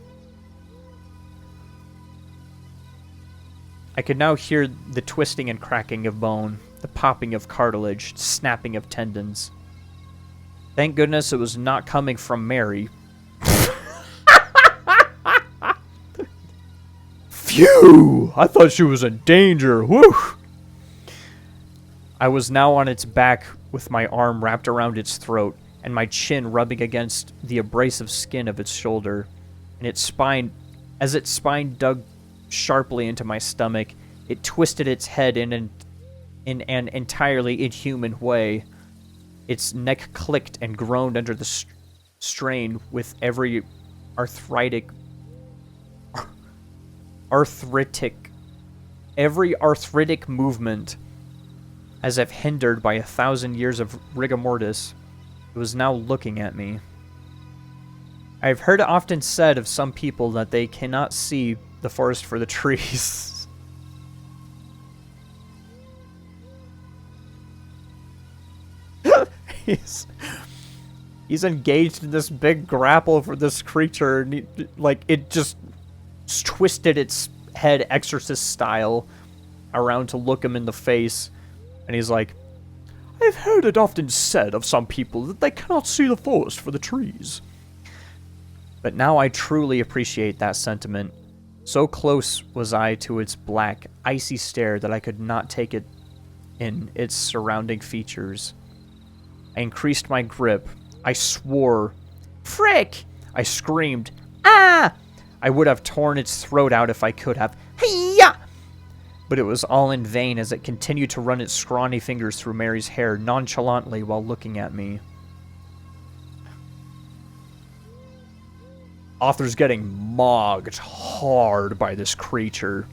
I could now hear the twisting and cracking of bone, the popping of cartilage, snapping of tendons. Thank goodness it was not coming from Mary. Phew! I thought she was in danger. Whew! I was now on its back with my arm wrapped around its throat and my chin rubbing against the abrasive skin of its shoulder, and its spine, as its spine dug sharply into my stomach, it twisted its head in an entirely inhuman way. Its neck clicked and groaned under the strain with every arthritic movement, as if hindered by 1,000 years of rigor mortis. It was now looking at me. I've heard it often said of some people that they cannot see the forest for the trees. He's engaged in this big grapple for this creature, and it just twisted its head exorcist style around to look him in the face, and he's like, I've heard it often said of some people that they cannot see the forest for the trees. But now I truly appreciate that sentiment. So close was I to its black, icy stare that I could not take it in its surrounding features. I increased my grip. I swore. Frick! I screamed. Ah! I would have torn its throat out if I could have. Hey-ya! But it was all in vain as it continued to run its scrawny fingers through Mary's hair nonchalantly while looking at me. Arthur's getting mogged hard by this creature.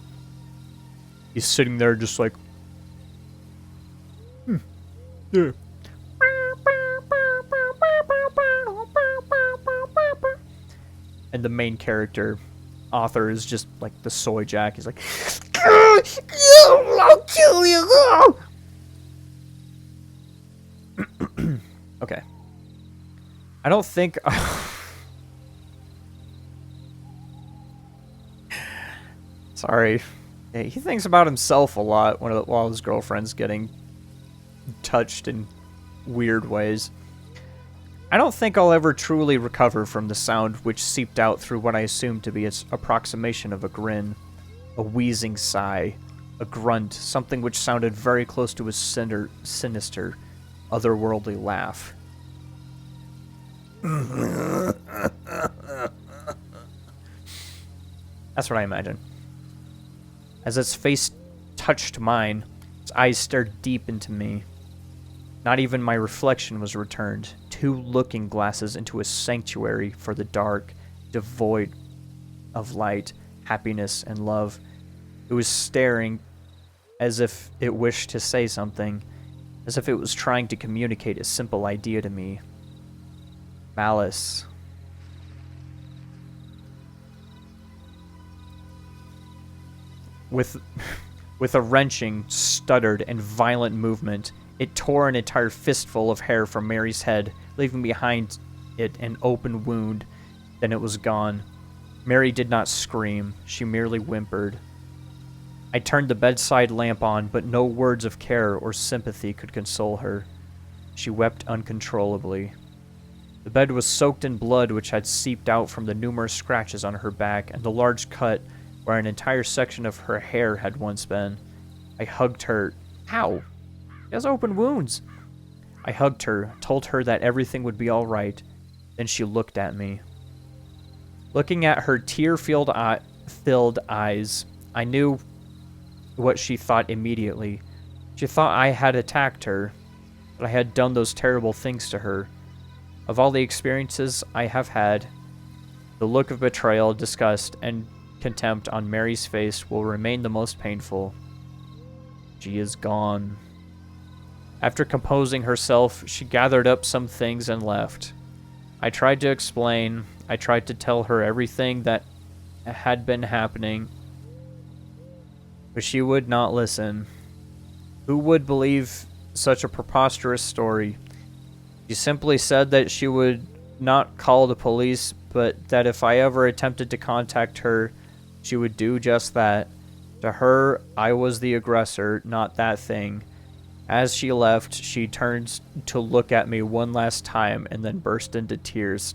He's sitting there just like... Yeah. And the main character, Arthur, is just like the soy jack. He's like... I'll kill you! Okay. I don't think... Sorry. Yeah, he thinks about himself a lot while his girlfriend's getting touched in weird ways. I don't think I'll ever truly recover from the sound which seeped out through what I assumed to be its approximation of a grin, a wheezing sigh, a grunt, something which sounded very close to a sinister, otherworldly laugh. That's what I imagine. As its face touched mine, its eyes stared deep into me. Not even my reflection was returned. 2 looking glasses into a sanctuary for the dark, devoid of light, happiness, and love. It was staring as if it wished to say something, as if it was trying to communicate a simple idea to me. Malice. With a wrenching, stuttered, and violent movement, it tore an entire fistful of hair from Mary's head, leaving behind it an open wound. Then it was gone. Mary did not scream. She merely whimpered. I turned the bedside lamp on, but no words of care or sympathy could console her. She wept uncontrollably. The bed was soaked in blood which had seeped out from the numerous scratches on her back and the large cut where an entire section of her hair had once been. I hugged her. Ow! She has open wounds. I hugged her, told her that everything would be all right. Then she looked at me. Looking at her tear-filled eyes, I knew what she thought immediately. She thought I had attacked her, that I had done those terrible things to her. Of all the experiences I have had, the look of betrayal, disgust, and contempt on Mary's face will remain the most painful. She is gone. After composing herself, she gathered up some things and left. I tried to explain. I tried to tell her everything that had been happening, but she would not listen. Who would believe such a preposterous story? She simply said that she would not call the police, but that if I ever attempted to contact her, she would do just that. To her, I was the aggressor, not that thing. As she left, she turned to look at me one last time and then burst into tears.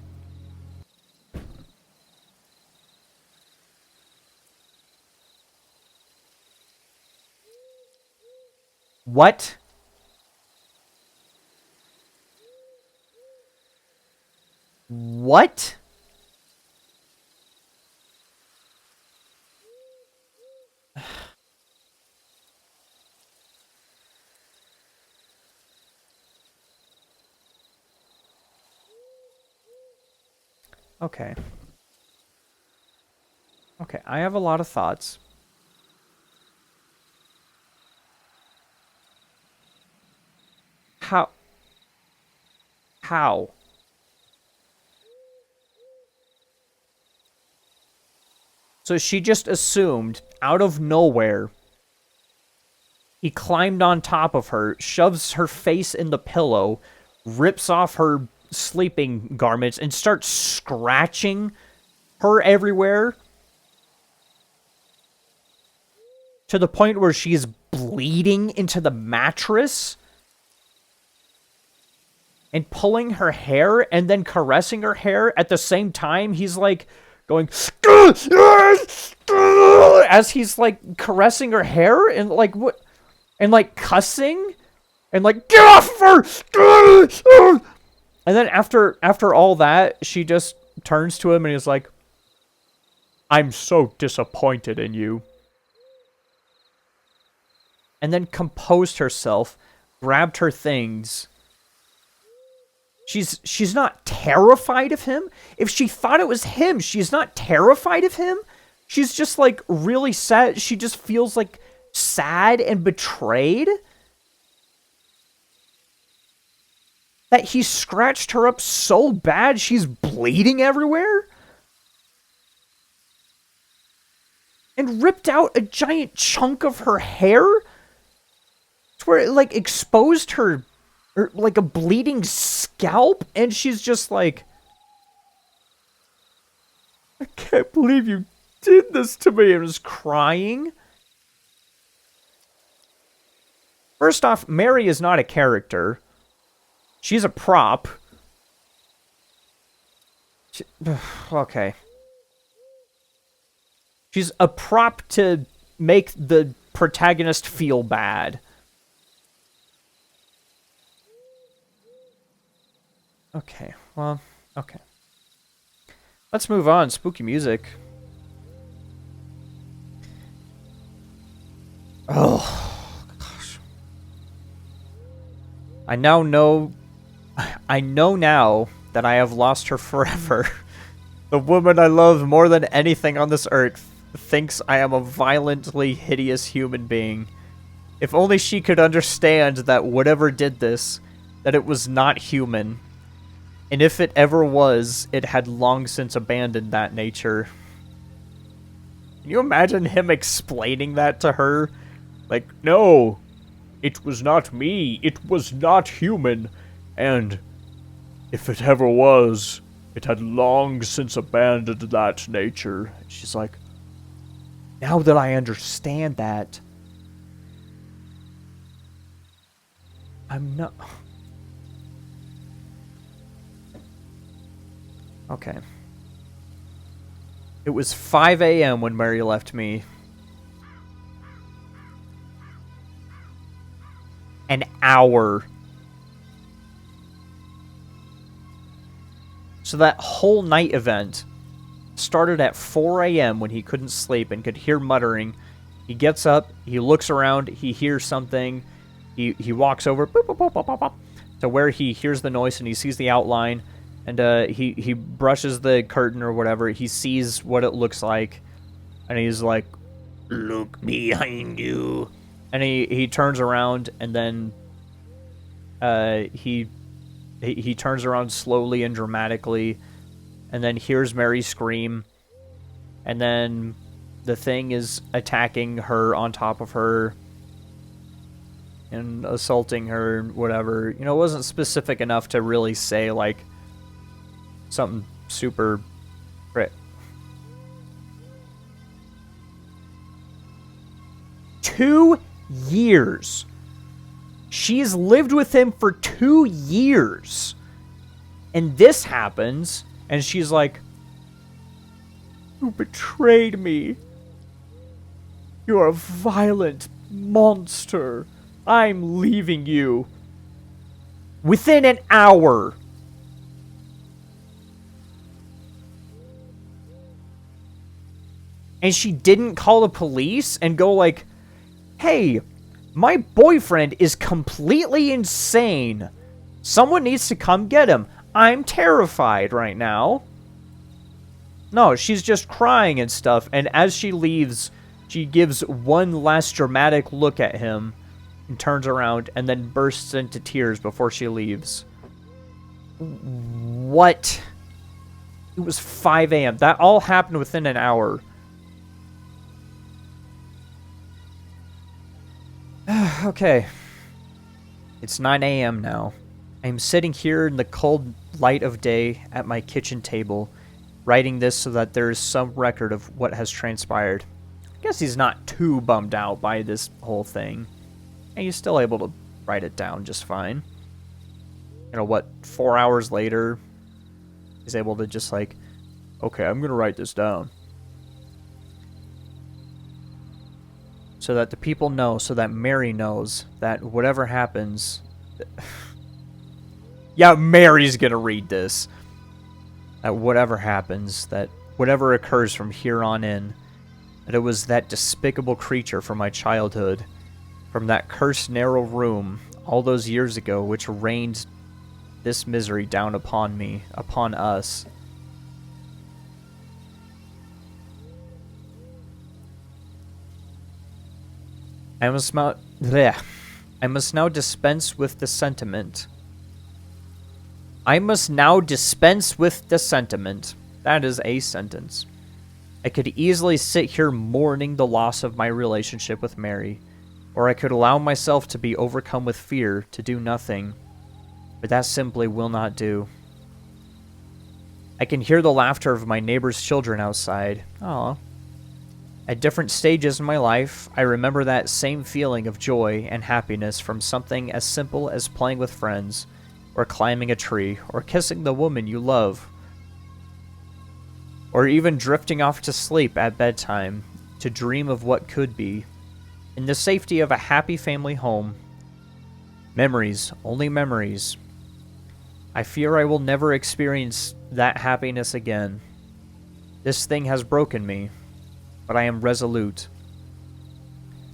What? What? Okay. Okay, I have a lot of thoughts. How? How? So she just assumed, out of nowhere, he climbed on top of her, shoves her face in the pillow, rips off her sleeping garments, and starts scratching her everywhere to the point where she's bleeding into the mattress and pulling her hair and then caressing her hair at the same time. He's like going as he's like caressing her hair and like what, and like cussing and like get off of her. And then after all that, she just turns to him and is like, "I'm so disappointed in you." And then composed herself, grabbed her things. She's not terrified of him. If she thought it was him, she's not terrified of him. She's just like really sad. She just feels like sad and betrayed. That he scratched her up so bad she's bleeding everywhere. And ripped out a giant chunk of her hair. It's where it like exposed her, or like a bleeding scalp, and she's just like, "I can't believe you did this to me," and was crying. First off, Mary is not a character. She's a prop. Okay. She's a prop to make the protagonist feel bad. Okay, well, okay. Let's move on. Spooky music. Oh, gosh. I know now that I have lost her forever. The woman I love more than anything on this earth thinks I am a violently hideous human being. If only she could understand that whatever did this, that it was not human. And if it ever was, it had long since abandoned that nature. Can you imagine him explaining that to her? Like, no, it was not me. It was not human. And if it ever was, it had long since abandoned that nature. And she's like, now that I understand that, I'm not... Okay. It was 5 a.m. when Mary left me. An hour. So that whole night event started at 4 a.m. when he couldn't sleep and could hear muttering. He gets up, he looks around, he hears something. He walks over boop, boop, boop, boop, boop, boop, to where he hears the noise and he sees the outline. And he brushes the curtain or whatever. He sees what it looks like. And he's like, "Look behind you." And he turns around and then he turns around slowly and dramatically and then hears Mary scream. And then the thing is attacking her on top of her and assaulting her, whatever. You know, it wasn't specific enough to really say, like, something super crit. 2 years. She's lived with him for 2 years. And this happens, and she's like, "You betrayed me. You're a violent monster. I'm leaving you." Within an hour. And she didn't call the police and go like, "Hey, my boyfriend is completely insane. Someone needs to come get him. I'm terrified right now." No, she's just crying and stuff. And as she leaves, she gives one last dramatic look at him and turns around and then bursts into tears before she leaves. What? It was 5 a.m. That all happened within an hour. Okay. It's 9 a.m. now. I am sitting here in the cold light of day at my kitchen table, writing this so that there is some record of what has transpired. I guess he's not too bummed out by this whole thing. And he's still able to write it down just fine. You know what, 4 hours later, he's able to just, like, Okay, I'm gonna write this down. So that the people know, so that Mary knows that whatever happens... yeah, Mary's gonna read this. That whatever happens, that whatever occurs from here on in, that it was that despicable creature from my childhood, from that cursed narrow room all those years ago, which rained this misery down upon me, upon us. I must now dispense with the sentiment. I must now dispense with the sentiment. That is a sentence. I could easily sit here mourning the loss of my relationship with Mary, or I could allow myself to be overcome with fear to do nothing, but that simply will not do. I can hear the laughter of my neighbor's children outside. Aww. At different stages in my life, I remember that same feeling of joy and happiness from something as simple as playing with friends, or climbing a tree, or kissing the woman you love, or even drifting off to sleep at bedtime to dream of what could be, in the safety of a happy family home. Memories, only memories. I fear I will never experience that happiness again. This thing has broken me, but I am resolute.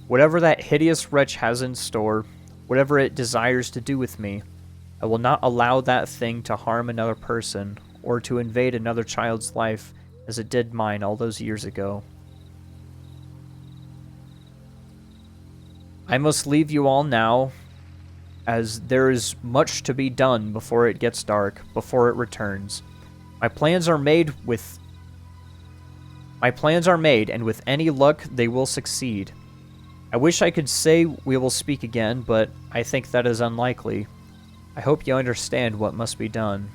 Whatever that hideous wretch has in store, whatever it desires to do with me, I will not allow that thing to harm another person or to invade another child's life as it did mine all those years ago. I must leave you all now, as there is much to be done before it gets dark, before it returns. My plans are made, and with any luck, they will succeed. I wish I could say we will speak again, but I think that is unlikely. I hope you understand what must be done.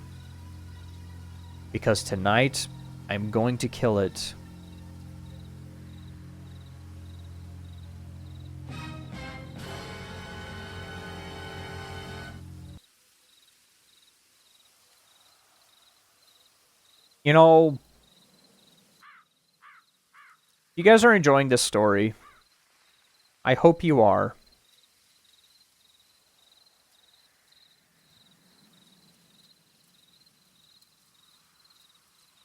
Because tonight, I'm going to kill it. You know, you guys are enjoying this story. I hope you are.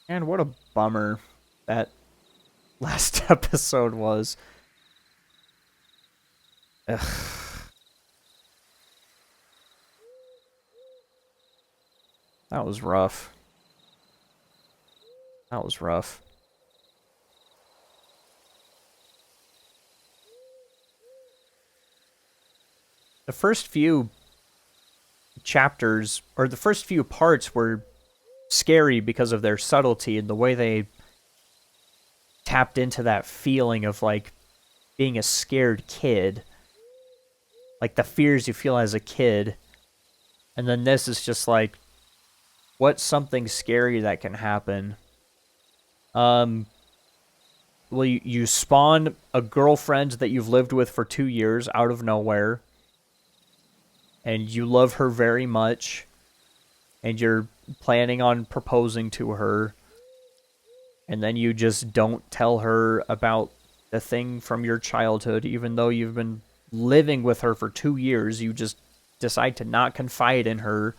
And what a bummer that last episode was. Ugh. That was rough. That was rough. The first few chapters, or the first few parts, were scary because of their subtlety and the way they tapped into that feeling of, like, being a scared kid. Like, the fears you feel as a kid. And then this is just like, what's something scary that can happen? Well, you spawn a girlfriend that you've lived with for 2 years out of nowhere. And you love her very much. And you're planning on proposing to her. And then you just don't tell her about the thing from your childhood, even though you've been living with her for 2 years. You just decide to not confide in her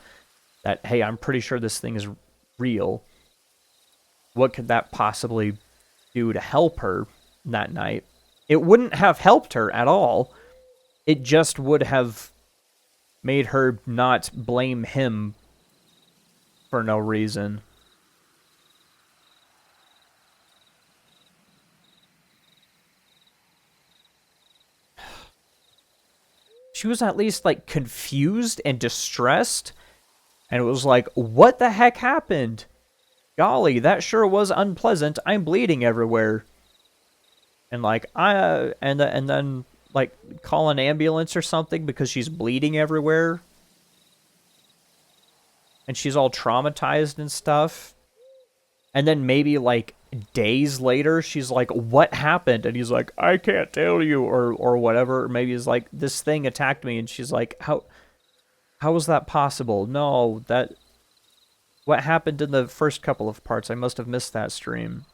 that, hey, I'm pretty sure this thing is real. What could that possibly do to help her that night? It wouldn't have helped her at all. It just would have made her not blame him for no reason. She was at least, like, confused and distressed. And it was like, what the heck happened? Golly, that sure was unpleasant. I'm bleeding everywhere. And, like, and then, like, call an ambulance or something because she's bleeding everywhere. And she's all traumatized and stuff. And then maybe, like, days later, she's like, what happened? And he's like, I can't tell you, or whatever. Or maybe he's like, this thing attacked me. And she's like, how was that possible? No, that... what happened in the first couple of parts. I must have missed that stream.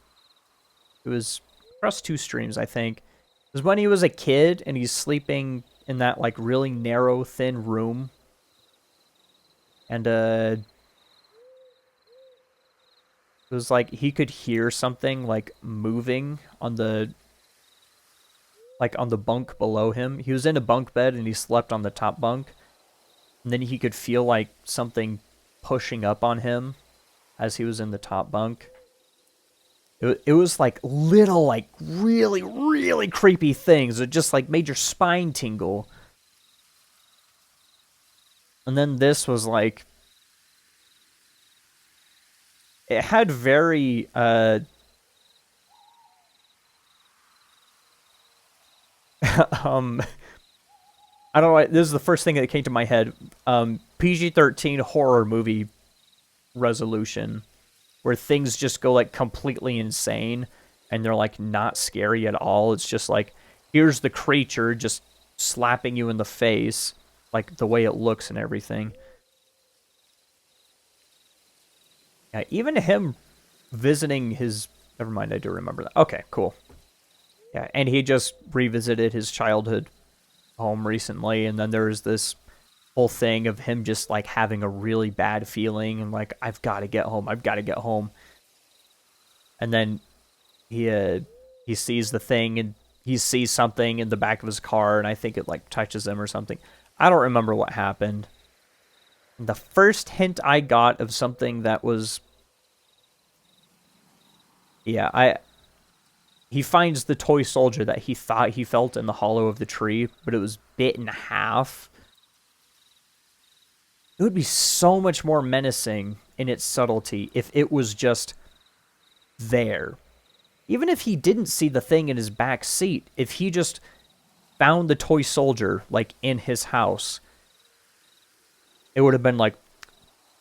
It was across 2 streams, I think. It was when he was a kid and he's sleeping in that like really narrow, thin room. And it was like he could hear something like moving on the bunk below him. He was in a bunk bed and he slept on the top bunk. And then he could feel like something pushing up on him as he was in the top bunk. It was like little, like really, really creepy things. It just like made your spine tingle. And then this was like, it had very, I don't know, this is the first thing that came to my head. PG-13 horror movie resolution, where things just go like completely insane and they're like not scary at all. It's just like, here's the creature just slapping you in the face, like the way it looks and everything. Yeah, even him visiting his... Never mind, I do remember that. Okay, cool. Yeah, and he just revisited his childhood home recently, and then there's this whole thing of him just like having a really bad feeling and like, I've got to get home, I've got to get home. And then he sees the thing and he sees something in the back of his car, and I think it like touches him or something. I don't remember what happened. The first hint I got of something that was... Yeah, he finds the toy soldier that he thought he felt in the hollow of the tree, but it was bit in half. It would be so much more menacing in its subtlety if it was just there. Even if he didn't see the thing in his back seat, if he just found the toy soldier, like, in his house, it would have been like,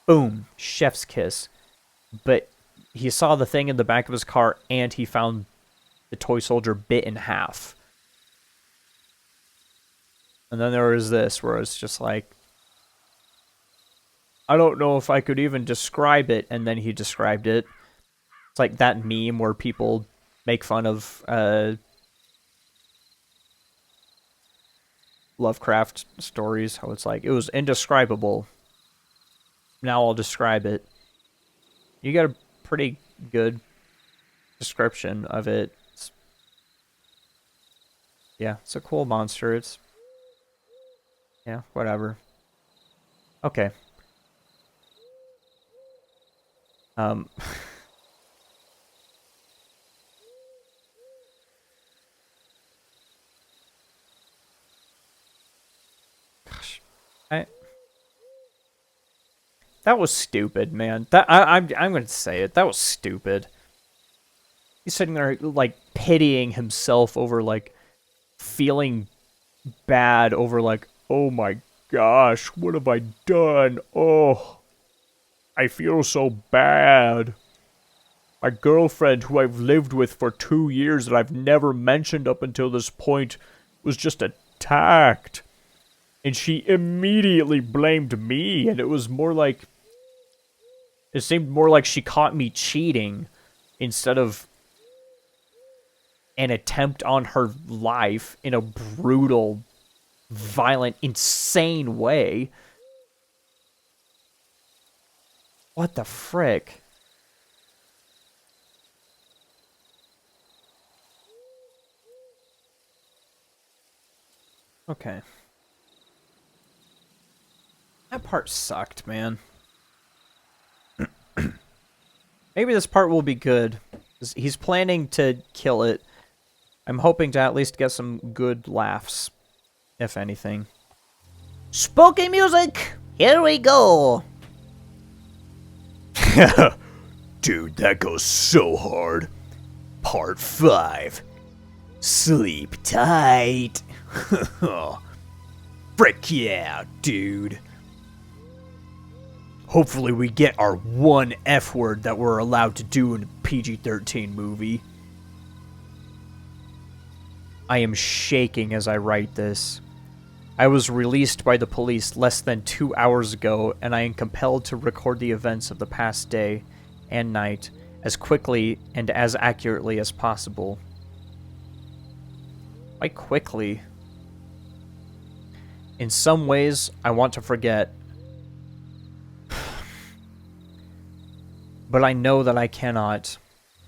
boom, chef's kiss. But he saw the thing in the back of his car, and he found the toy soldier bit in half. And then there was this, where it's just like, I don't know if I could even describe it, and then he described it. It's like that meme where people make fun of Lovecraft stories, how it's like, it was indescribable. Now I'll describe it. You got a pretty good description of it. Yeah, it's a cool monster. It's... Yeah, whatever. Okay. Gosh, that was stupid, man. I'm going to say it. That was stupid. He's sitting there like pitying himself over like feeling bad over like, oh my gosh, what have I done? Oh, I feel so bad. My girlfriend, who I've lived with for 2 years that I've never mentioned up until this point, was just attacked. And she immediately blamed me, and it was more like... It seemed more like she caught me cheating instead of an attempt on her life in a brutal, violent, insane way. What the frick? Okay. That part sucked, man. Maybe this part will be good. He's planning to kill it. I'm hoping to at least get some good laughs, if anything. Spooky music! Here we go! Dude, that goes so hard. Part 5. Sleep tight. Frick yeah, dude. Hopefully we get our one F word that we're allowed to do in a PG-13 movie. I am shaking as I write this. I was released by the police less than 2 hours ago, and I am compelled to record the events of the past day and night as quickly and as accurately as possible. Why quickly? In some ways, I want to forget. But I know that I cannot.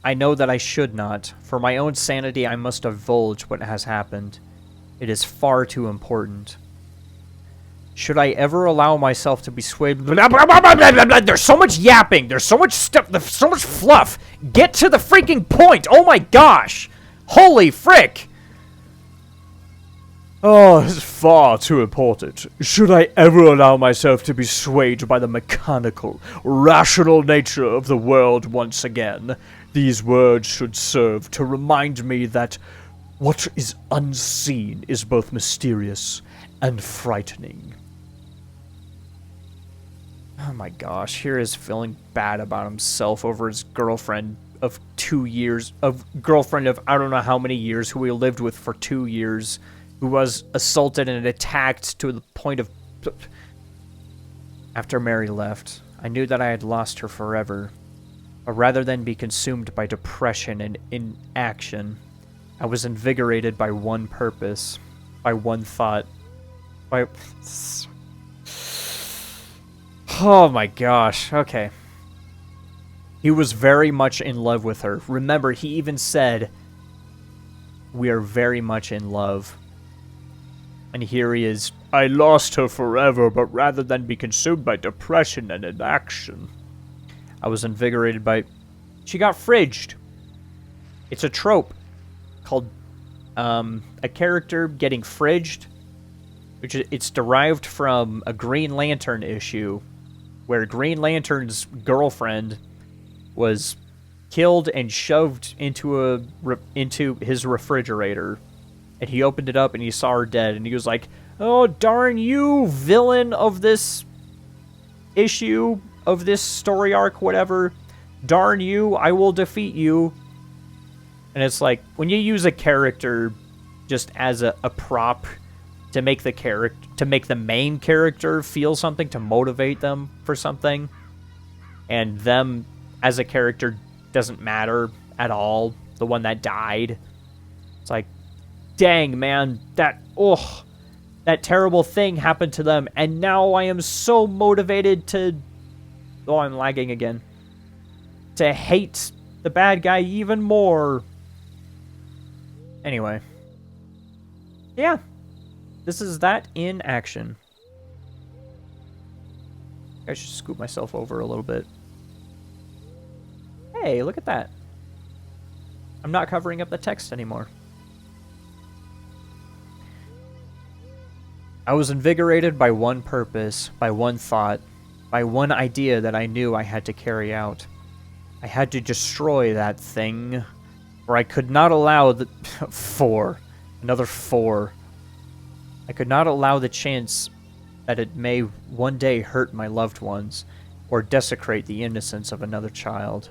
I know that I should not. For my own sanity, I must divulge what has happened. It is far too important. Should I ever allow myself to be swayed? There's so much yapping. There's so much stuff. There's so much fluff. Get to the freaking point. Oh my gosh. Holy frick. Oh, it's far too important. Should I ever allow myself to be swayed by the mechanical, rational nature of the world once again, these words should serve to remind me that what is unseen is both mysterious and frightening. Oh my gosh, here is feeling bad about himself over his girlfriend of 2 years, girlfriend of I don't know how many years, who he lived with for 2 years, who was assaulted and attacked to the point of... After Mary left, I knew that I had lost her forever. But rather than be consumed by depression and inaction, I was invigorated by one purpose, by one thought, by... Oh my gosh, okay. He was very much in love with her. Remember, he even said, "We are very much in love." And here he is. I lost her forever, but rather than be consumed by depression and inaction, I was invigorated by... She got fridged. It's a trope called a character getting fridged, which it's derived from a Green Lantern issue where Green Lantern's girlfriend was killed and shoved into his refrigerator. And he opened it up and he saw her dead, and he was like, "Oh, darn you, villain of this issue, of this story arc, whatever. Darn you, I will defeat you." And it's like, when you use a character just as a prop to make the main character feel something, to motivate them for something, and them as a character doesn't matter at all, the one that died, it's like, dang, man, that terrible thing happened to them, and now I am so motivated to... Oh, I'm lagging again. To hate the bad guy even more. Anyway. Yeah. This is that in action. I should scoop myself over a little bit. Hey, look at that. I'm not covering up the text anymore. I was invigorated by one purpose, by one thought, by one idea that I knew I had to carry out. I had to destroy that thing, for I could not allow the... Another 4. I could not allow the chance that it may one day hurt my loved ones, or desecrate the innocence of another child.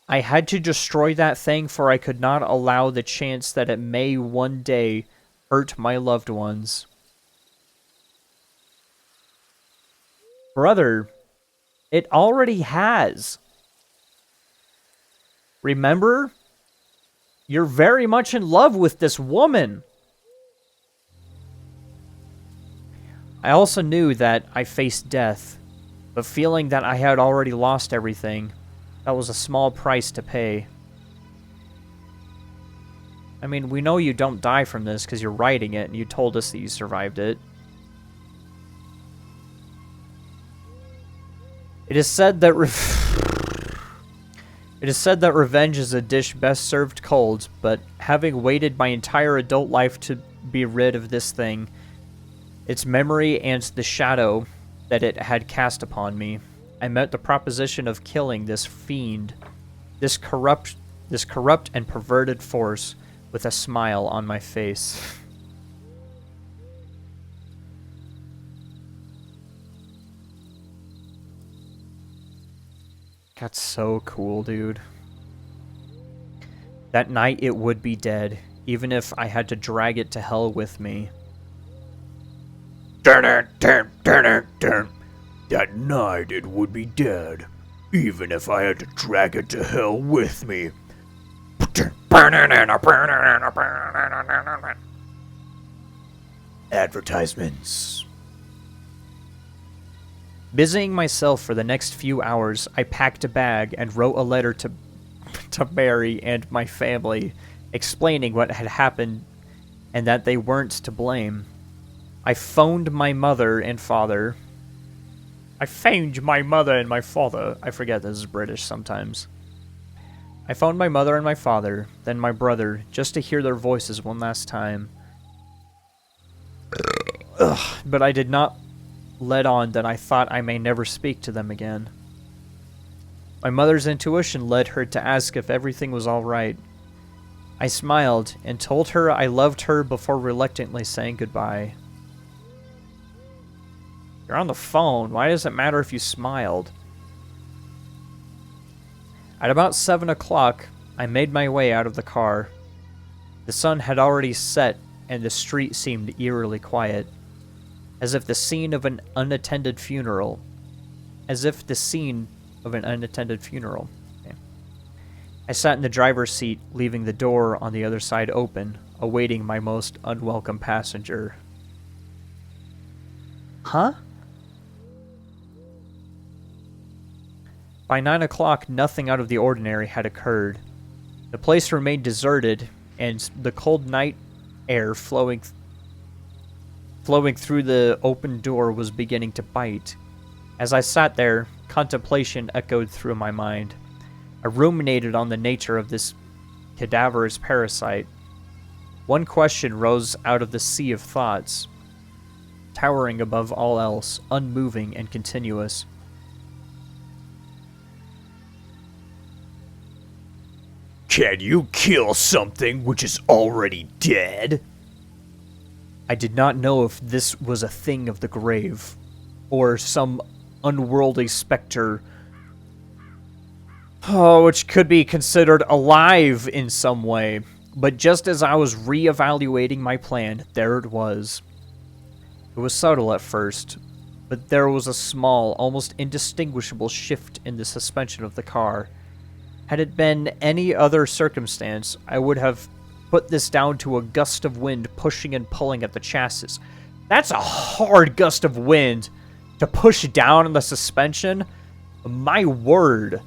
I had to destroy that thing, for I could not allow the chance that it may one day hurt my loved ones. Brother, it already has. Remember? You're very much in love with this woman. I also knew that I faced death, but feeling that I had already lost everything, that was a small price to pay. I mean, we know you don't die from this because you're writing it and you told us that you survived it. It is said that revenge is a dish best served cold, but having waited my entire adult life to be rid of this thing, its memory and the shadow that it had cast upon me, I met the proposition of killing this fiend, this corrupt and perverted force, with a smile on my face. That's so cool, dude. That night it would be dead, even if I had to drag it to hell with me. That night it would be dead, even if I had to drag it to hell with me. Advertisements. Busying myself for the next few hours, I packed a bag and wrote a letter to Mary and my family, explaining what had happened and that they weren't to blame. I phoned my mother and father. I phoned my mother and my father. I forget this is British sometimes. I phoned my mother and my father, then my brother, just to hear their voices one last time. But I did not let on that I thought I may never speak to them again. My mother's intuition led her to ask if everything was all right. I smiled and told her I loved her before reluctantly saying goodbye. You're on the phone. Why does it matter if you smiled? At about 7 o'clock, I made my way out of the car. The sun had already set and the street seemed eerily quiet, as if the scene of an unattended funeral. Okay. I sat in the driver's seat, leaving the door on the other side open, awaiting my most unwelcome passenger. Huh? By 9 o'clock, nothing out of the ordinary had occurred. The place remained deserted, and the cold night air flowing through the open door was beginning to bite. As I sat there, contemplation echoed through my mind. I ruminated on the nature of this cadaverous parasite. One question rose out of the sea of thoughts, towering above all else, unmoving and continuous. Can you kill something which is already dead? I did not know if this was a thing of the grave, or some unworldly specter, which could be considered alive in some way. But just as I was re-evaluating my plan, there it was. It was subtle at first, but there was a small, almost indistinguishable shift in the suspension of the car. Had it been any other circumstance, I would have put this down to a gust of wind pushing and pulling at the chassis. That's a hard gust of wind to push down on the suspension. My word.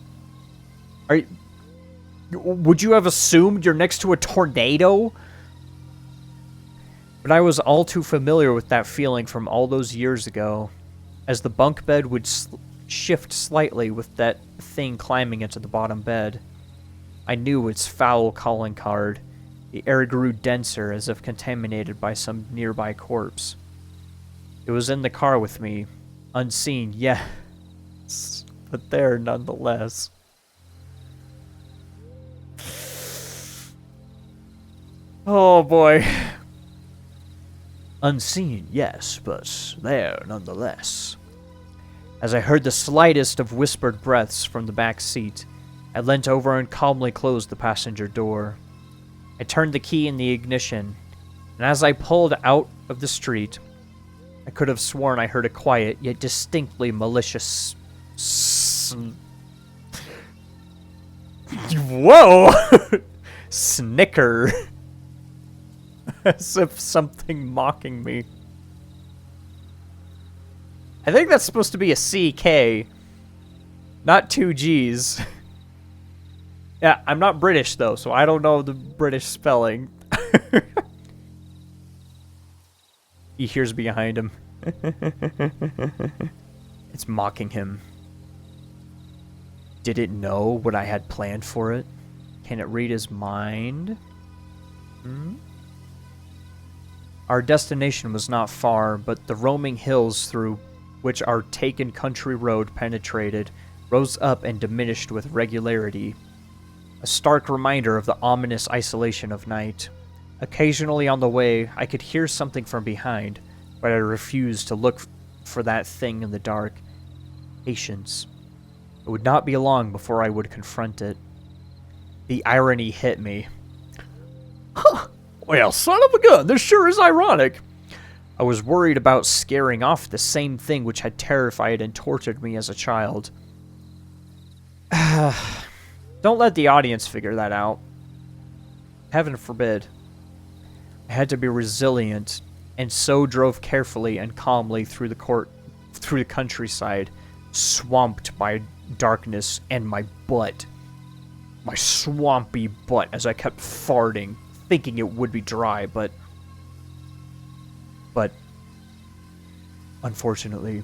Would you have assumed you're next to a tornado? But I was all too familiar with that feeling from all those years ago, as the bunk bed would shift slightly with that thing climbing into the bottom bed. I knew its foul calling card. The air grew denser, as if contaminated by some nearby corpse. It was in the car with me, unseen, yes, but there nonetheless. Oh boy. Unseen, yes, but there nonetheless. As I heard the slightest of whispered breaths from the back seat, I leant over and calmly closed the passenger door. I turned the key in the ignition, and as I pulled out of the street, I could have sworn I heard a quiet yet distinctly malicious whoa! Snicker. As if something mocking me. I think that's supposed to be a CK, not 2 G's. Yeah, I'm not British though, so I don't know the British spelling. He hears behind him. It's mocking him. Did it know what I had planned for it? Can it read his mind? Our destination was not far, but the roaming hills through which our taken country road penetrated rose up and diminished with regularity. A stark reminder of the ominous isolation of night. Occasionally on the way, I could hear something from behind, but I refused to look for that thing in the dark. Patience. It would not be long before I would confront it. The irony hit me. Huh. Well, son of a gun, this sure is ironic. I was worried about scaring off the same thing which had terrified and tortured me as a child. Don't let the audience figure that out. Heaven forbid. I had to be resilient, and so drove carefully and calmly through the countryside, swamped by darkness and my butt. My swampy butt as I kept farting, thinking it would be dry, but unfortunately,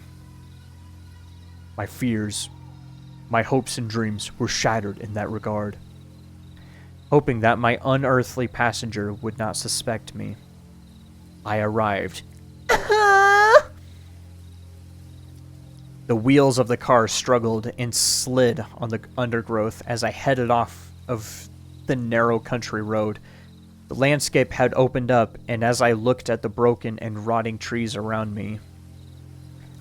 my fears, my hopes and dreams were shattered in that regard. Hoping that my unearthly passenger would not suspect me, I arrived. The wheels of the car struggled and slid on the undergrowth as I headed off of the narrow country road. The landscape had opened up, and as I looked at the broken and rotting trees around me,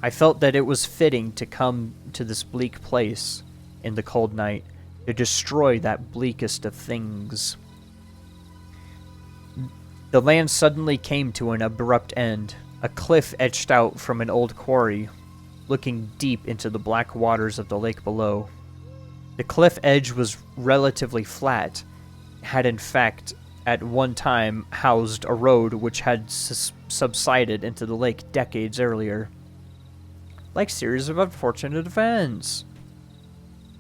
I felt that it was fitting to come to this bleak place in the cold night to destroy that bleakest of things. The land suddenly came to an abrupt end. A cliff etched out from an old quarry, looking deep into the black waters of the lake below. The cliff edge was relatively flat, had in fact at one time housed a road which had subsided into the lake decades earlier. Like series of unfortunate events.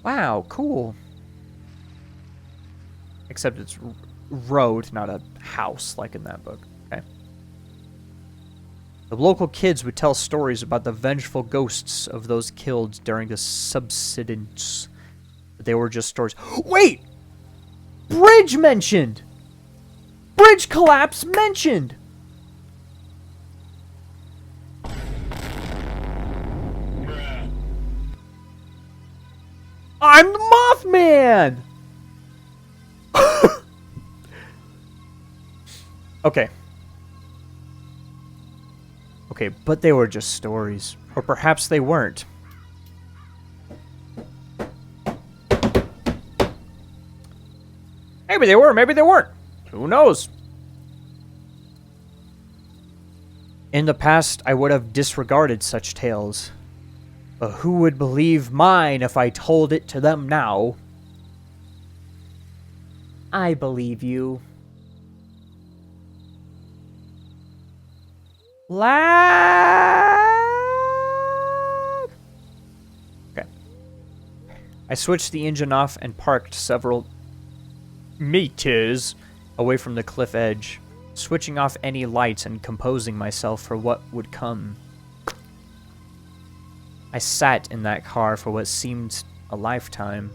Wow, cool. Except it's road, not a house like in that book. Okay. The local kids would tell stories about the vengeful ghosts of those killed during the subsidence. But they were just stories. Wait! Bridge mentioned! Bridge collapse mentioned! I'm the Mothman! Okay. Okay, but they were just stories. Or perhaps they weren't. Maybe they were, maybe they weren't. Who knows? In the past, I would have disregarded such tales. But who would believe mine if I told it to them now? I believe you. Lag! Okay. I switched the engine off and parked several meters away from the cliff edge, switching off any lights and composing myself for what would come. I sat in that car for what seemed a lifetime,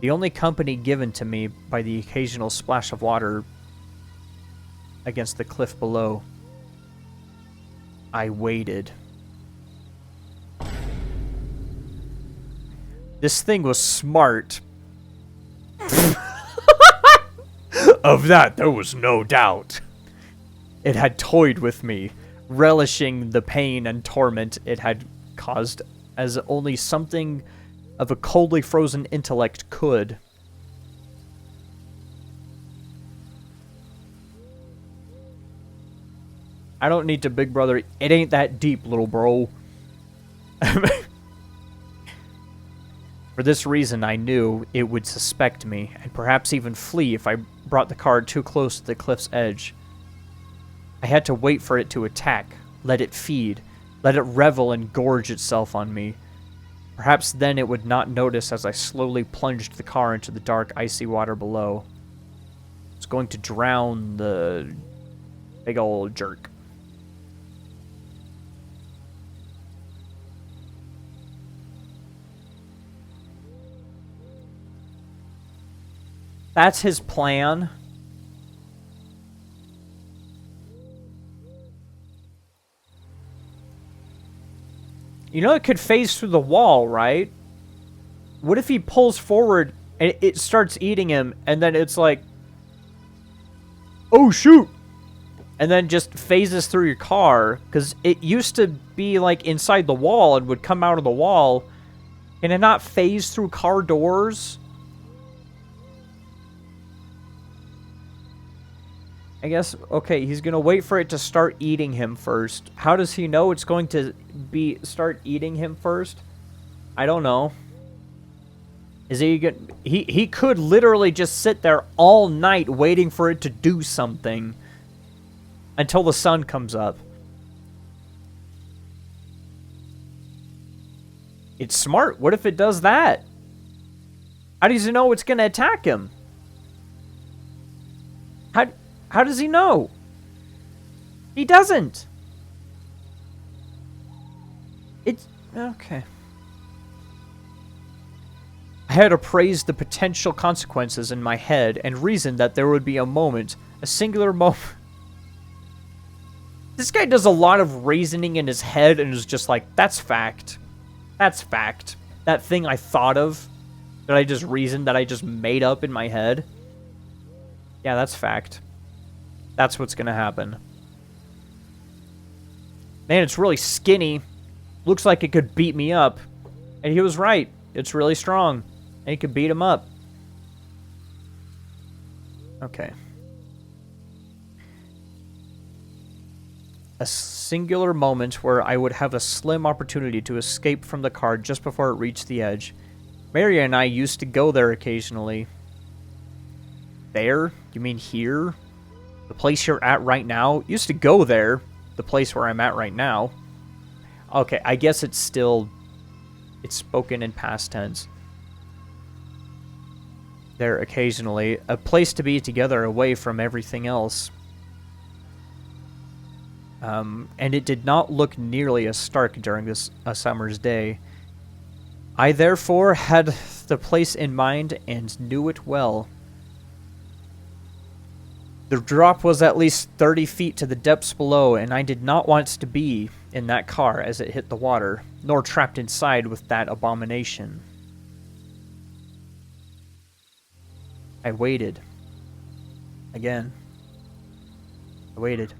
the only company given to me by the occasional splash of water against the cliff below. I waited. This thing was smart. Of that, there was no doubt. It had toyed with me, relishing the pain and torment it had caused as only something of a coldly frozen intellect could. I don't need to big brother. It ain't that deep, little bro. For this reason, I knew it would suspect me, and perhaps even flee if I brought the car too close to the cliff's edge. I had to wait for it to attack, let it feed, let it revel and gorge itself on me. Perhaps then it would not notice as I slowly plunged the car into the dark, icy water below. It was going to drown the big old jerk. That's his plan. You know it could phase through the wall, right? What if he pulls forward and it starts eating him, and then it's like, oh shoot, and then just phases through your car? Because it used to be like inside the wall and would come out of the wall Can it not phase through car doors? I guess, okay, he's gonna wait for it to start eating him first. How does he know it's going to start eating him first? I don't know. Is he gonna... He could literally just sit there all night waiting for it to do something. Until the sun comes up. It's smart. What if it does that? How does he know it's gonna attack him? How does he know? He doesn't. It's... okay. I had appraised the potential consequences in my head and reasoned that there would be a moment, a singular moment. This guy does a lot of reasoning in his head and is just like, that's fact. That's fact. That thing I thought of, that I just reasoned, that I just made up in my head. Yeah, that's fact. That's what's gonna happen. Man, it's really skinny. Looks like it could beat me up. And he was right. It's really strong. And he could beat him up. Okay. A singular moment where I would have a slim opportunity to escape from the car just before it reached the edge. Mary and I used to go there occasionally. There? You mean here? The place you're at right now? Used to go there. The place where I'm at right now. Okay, I guess it's still... it's spoken in past tense. There occasionally. A place to be together away from everything else. And it did not look nearly as stark during this summer's day. I therefore had the place in mind and knew it well. The drop was at least 30 feet to the depths below, and I did not want to be in that car as it hit the water, nor trapped inside with that abomination. I waited. Again. I waited.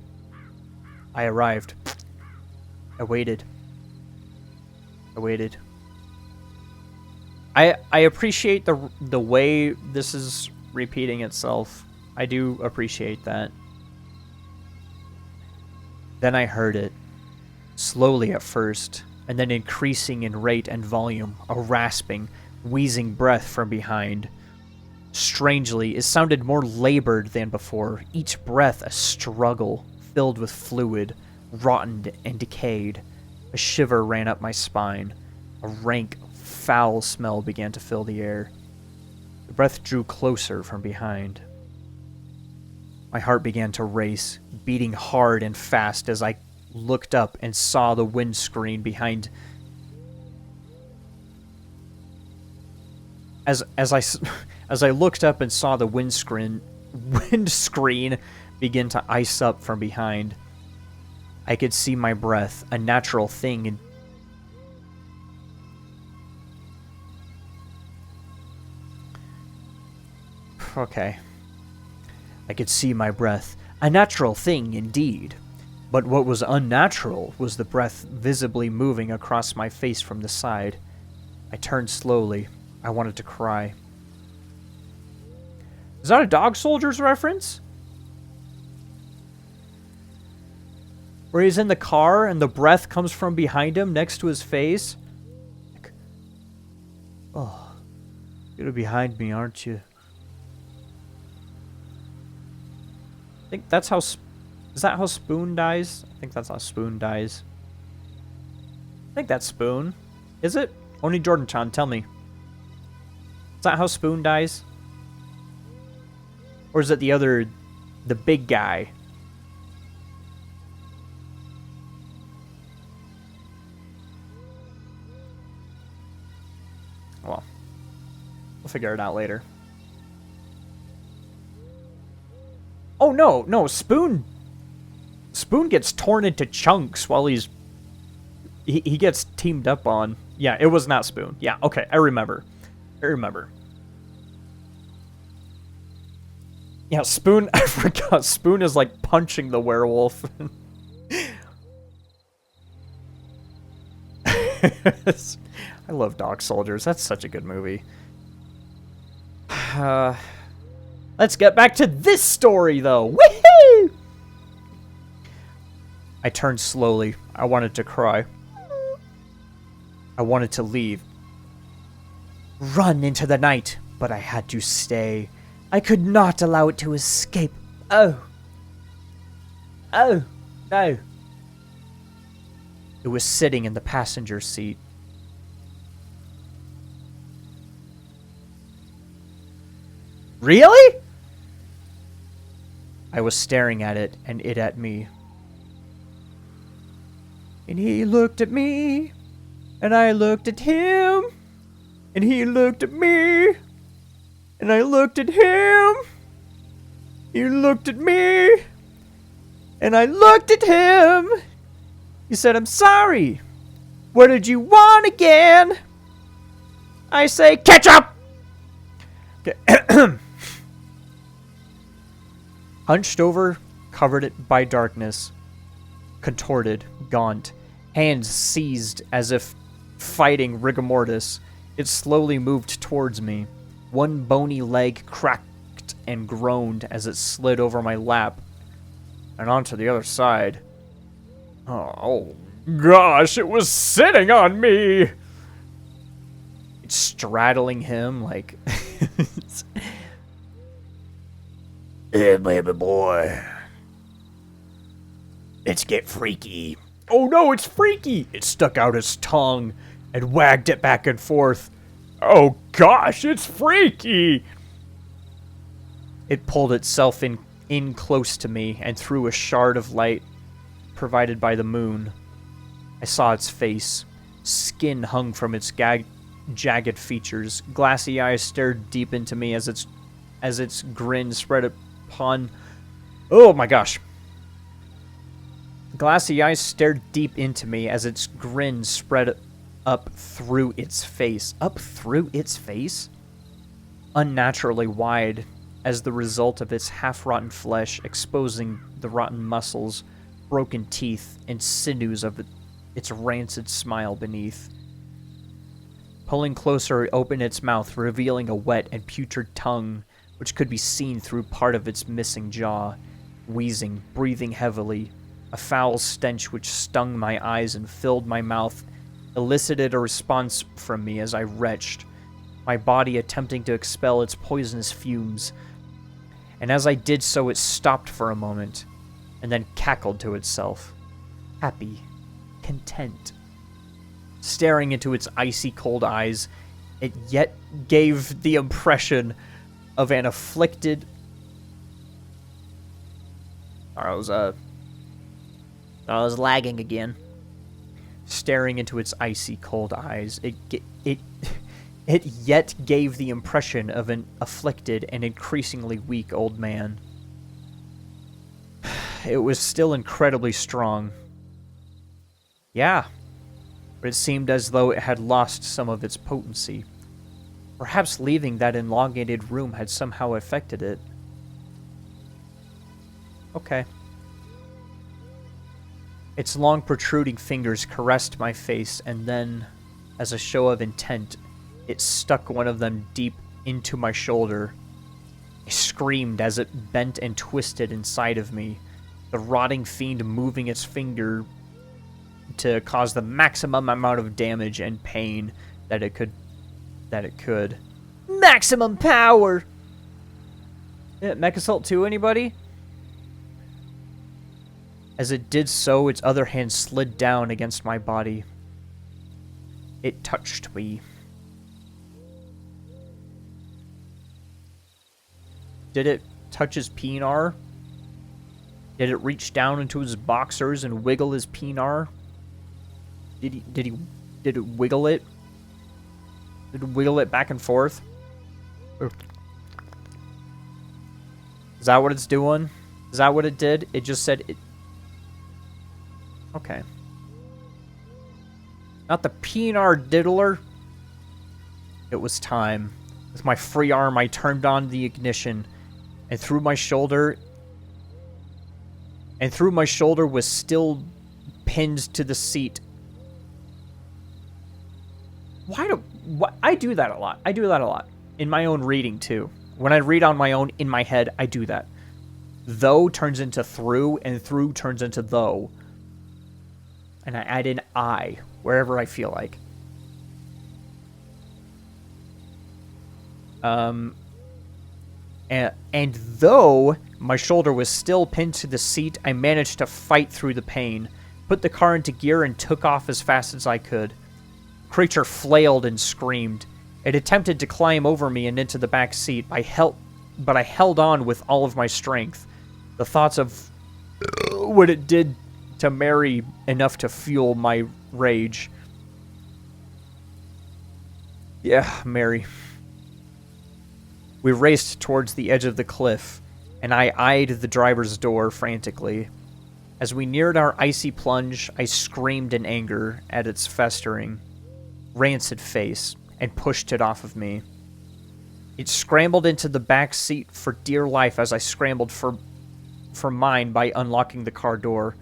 I arrived. I waited. I waited. I appreciate the way this is repeating itself. I do appreciate that. Then I heard it. Slowly at first, and then increasing in rate and volume, a rasping, wheezing breath from behind. Strangely, it sounded more labored than before, each breath a struggle, filled with fluid, rotten and decayed. A shiver ran up my spine. A rank, foul smell began to fill the air. The breath drew closer from behind. My heart began to race, beating hard and fast as I looked up and saw the windscreen behind. As I looked up and saw the windscreen begin to ice up from behind, I could see my breath, a natural thing. And okay. I could see my breath, a natural thing indeed. But what was unnatural was the breath visibly moving across my face from the side. I turned slowly. I wanted to cry. Is that a Dog Soldiers reference? Where he's in the car and the breath comes from behind him next to his face? Like, oh, you're behind me, aren't you? I think that's how... is that how Spoon dies? I think that's how Spoon dies. I think that's Spoon. Is it? Only Jordan-chan, tell me. Is that how Spoon dies? Or is it the other... the big guy? Well, we'll figure it out later. Oh, no, Spoon gets torn into chunks while he gets teamed up on. Yeah, it was not Spoon. Yeah, okay, I remember. Yeah, Spoon, I forgot, Spoon is like punching the werewolf. I love Dog Soldiers. That's such a good movie. Let's get back to this story, though. Woohoo! I turned slowly. I wanted to cry. I wanted to leave. Run into the night, but I had to stay. I could not allow it to escape. Oh. Oh, no. It was sitting in the passenger seat. Really? I was staring at it, and it at me. And he looked at me, and I looked at him, and he looked at me, and I looked at him. He looked at me, and I looked at him. He said, I'm sorry. What did you want again? I say, ketchup! Okay. Hunched over, covered it by darkness, contorted, gaunt, hands seized as if fighting rigor mortis, it slowly moved towards me. One bony leg cracked and groaned as it slid over my lap and onto the other side. Oh, gosh, it was sitting on me! It's straddling him like... Hey, baby boy. Let's get freaky. Oh no, it's freaky! It stuck out its tongue and wagged it back and forth. Oh gosh, it's freaky! It pulled itself in close to me and threw a shard of light provided by the moon. I saw its face. Skin hung from its jagged features. Glassy eyes stared deep into me as its grin spread upon... Oh my gosh. Glassy eyes stared deep into me as its grin spread up through its face. Up through its face? Unnaturally wide as the result of its half-rotten flesh exposing the rotten muscles, broken teeth, and sinews of its rancid smile beneath. Pulling closer, it opened its mouth, revealing a wet and putrid tongue, which could be seen through part of its missing jaw. Wheezing, breathing heavily, a foul stench which stung my eyes and filled my mouth elicited a response from me as I retched, my body attempting to expel its poisonous fumes. And as I did so, it stopped for a moment, and then cackled to itself. Happy. Content. Staring into its icy cold eyes, it yet gave the impression of an afflicted... I was lagging again. Staring into its icy cold eyes, it yet gave the impression of an afflicted and increasingly weak old man. It was still incredibly strong. Yeah, but it seemed as though it had lost some of its potency. Perhaps leaving that elongated room had somehow affected it. Okay. Its long protruding fingers caressed my face, and then, as a show of intent, it stuck one of them deep into my shoulder. I screamed as it bent and twisted inside of me, the rotting fiend moving its finger to cause the maximum amount of damage and pain that it could. Maximum power! Yeah, Mech Assault 2, anybody? As it did so, its other hand slid down against my body. It touched me. Did it touch his peenar? Did it reach down into his boxers and wiggle his peenar? Did it wiggle it? Did it wiggle it back and forth? Is that what it's doing? Is that what it did? It just said it... Okay. Not the peenar diddler. It was time. With my free arm, I turned on the ignition, and through my shoulder was still pinned to the seat. I do that a lot. I do that a lot. In my own reading, too. When I read on my own, in my head, I do that. Though turns into through, and through turns into though. And I add in I, wherever I feel like. And though my shoulder was still pinned to the seat, I managed to fight through the pain, put the car into gear, and took off as fast as I could. Creature flailed and screamed. It attempted to climb over me and into the back seat, but I held on with all of my strength. The thoughts of what it did to Mary enough to fuel my rage. Yeah, Mary. We raced towards the edge of the cliff, and I eyed the driver's door frantically. As we neared our icy plunge, I screamed in anger at its festering, rancid face, and pushed it off of me. It scrambled into the back seat for dear life as I scrambled for mine by unlocking the car door.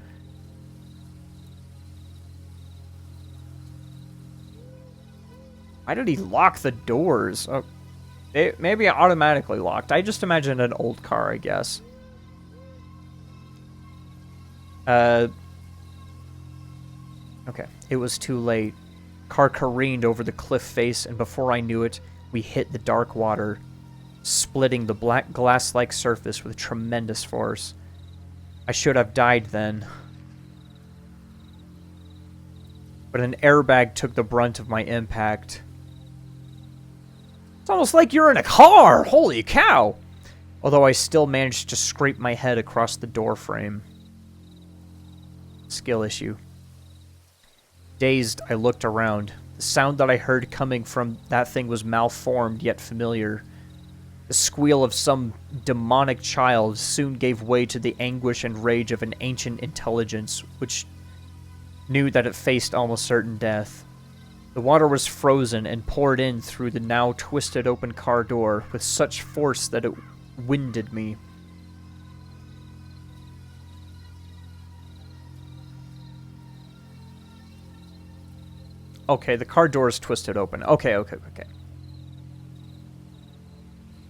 Why did he lock the doors? Oh, maybe it automatically locked. I just imagined an old car, I guess. Okay. It was too late. Car careened over the cliff face, and before I knew it, we hit the dark water, splitting the black glass-like surface with tremendous force. I should have died then. But an airbag took the brunt of my impact. It's almost like you're in a car! Holy cow! Although I still managed to scrape my head across the door frame. Skill issue. Dazed, I looked around. The sound that I heard coming from that thing was malformed yet familiar. The squeal of some demonic child soon gave way to the anguish and rage of an ancient intelligence, which knew that it faced almost certain death. The water was frozen and poured in through the now twisted open car door with such force that it winded me. Okay, the car door is twisted open. Okay.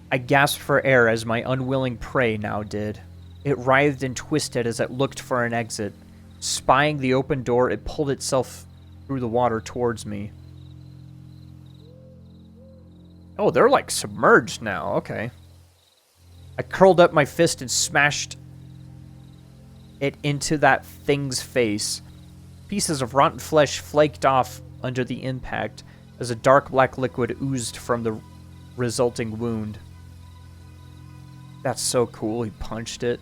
I gasped for air as my unwilling prey now did. It writhed and twisted as it looked for an exit. Spying the open door, it pulled itself through the water towards me. Oh, they're like submerged now. Okay. I curled up my fist and smashed it into that thing's face. Pieces of rotten flesh flaked off under the impact as a dark black liquid oozed from the resulting wound. That's so cool, he punched it.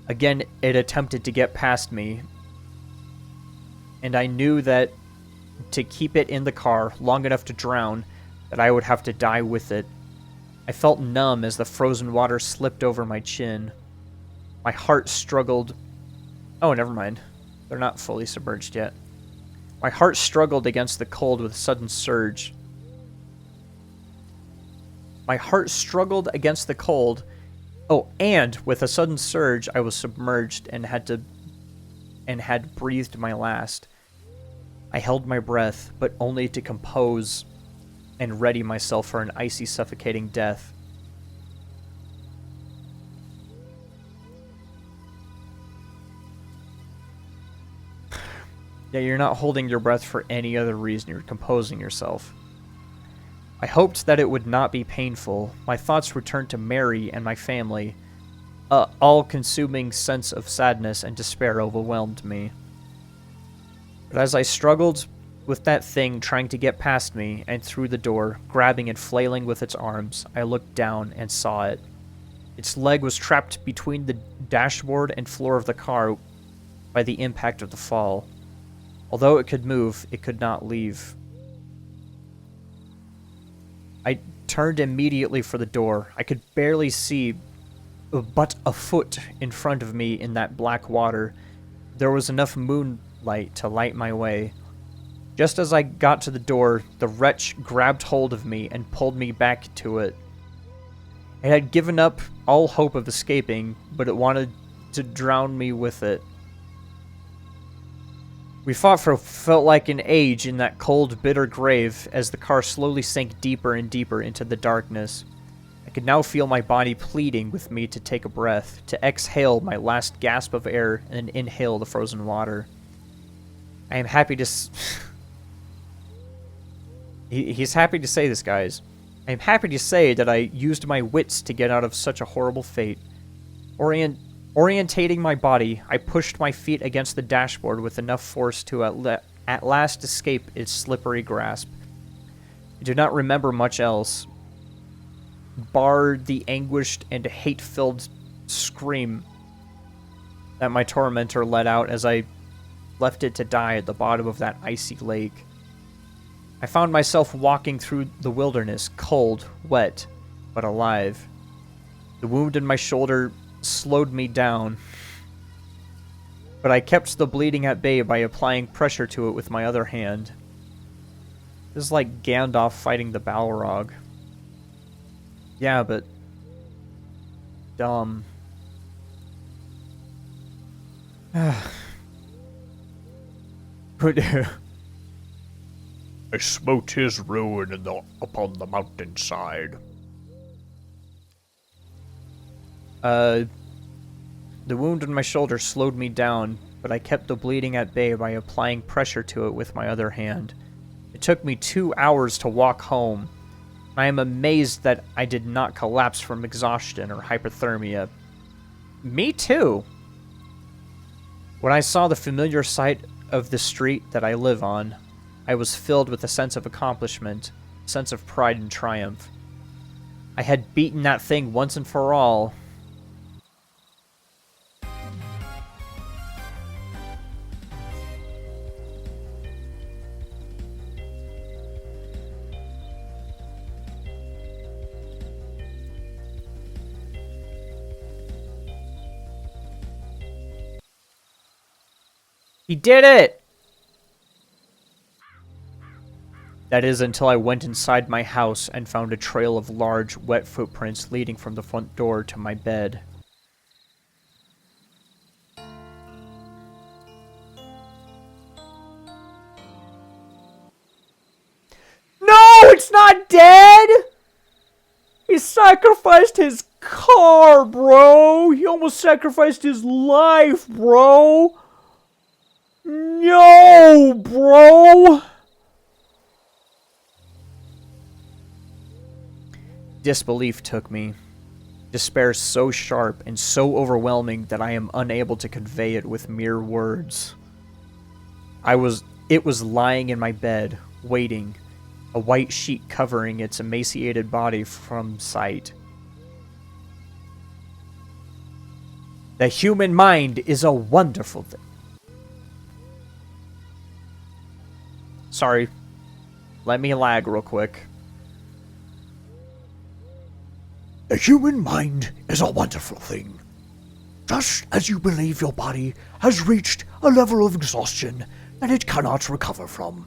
Again, it attempted to get past me, and I knew that to keep it in the car long enough to drown, that I would have to die with it. I felt numb as the frozen water slipped over my chin. My heart struggled... Oh, never mind. They're not fully submerged yet. My heart struggled against the cold with a sudden surge. My heart struggled against the cold. Oh, and with a sudden surge, I was submerged and had breathed my last. I held my breath, but only to compose and ready myself for an icy, suffocating death. Yeah, you're not holding your breath for any other reason. You're composing yourself. I hoped that it would not be painful. My thoughts returned to Mary and my family. All-consuming sense of sadness and despair overwhelmed me. But as I struggled with that thing trying to get past me and through the door, grabbing and flailing with its arms, I looked down and saw it. Its leg was trapped between the dashboard and floor of the car by the impact of the fall. Although it could move, it could not leave. I turned immediately for the door. I could barely see but a foot in front of me in that black water. There was enough moonlight to light my way. Just as I got to the door, the wretch grabbed hold of me and pulled me back to it. It had given up all hope of escaping, but it wanted to drown me with it. We fought for felt like an age in that cold, bitter grave as the car slowly sank deeper and deeper into the darkness. I could now feel my body pleading with me to take a breath, to exhale my last gasp of air and then inhale the frozen water. I am happy to... He's happy to say this, guys. I am happy to say that I used my wits to get out of such a horrible fate. Orientating my body, I pushed my feet against the dashboard with enough force to at last escape its slippery grasp. I do not remember much else, bar the anguished and hate-filled scream that my tormentor let out as I left it to die at the bottom of that icy lake. I found myself walking through the wilderness, cold, wet, but alive. The wound in my shoulder slowed me down, but I kept the bleeding at bay by applying pressure to it with my other hand. This is like Gandalf fighting the Balrog. Yeah, but... dumb. I smote his ruin upon the mountainside. The wound in my shoulder slowed me down, but I kept the bleeding at bay by applying pressure to it with my other hand. It took me 2 hours to walk home. I am amazed that I did not collapse from exhaustion or hypothermia. Me too! When I saw the familiar sight of the street that I live on, I was filled with a sense of accomplishment, a sense of pride and triumph. I had beaten that thing once and for all. He did it! That is until I went inside my house and found a trail of large, wet footprints leading from the front door to my bed. No, it's not dead! He sacrificed his car, bro! He almost sacrificed his life, bro! No, bro! Disbelief took me. Despair so sharp and so overwhelming that I am unable to convey it with mere words. It was lying in my bed, waiting, a white sheet covering its emaciated body from sight. The human mind is a wonderful thing. Sorry. Let me lag real quick. The human mind is a wonderful thing. Just as you believe your body has reached a level of exhaustion that it cannot recover from,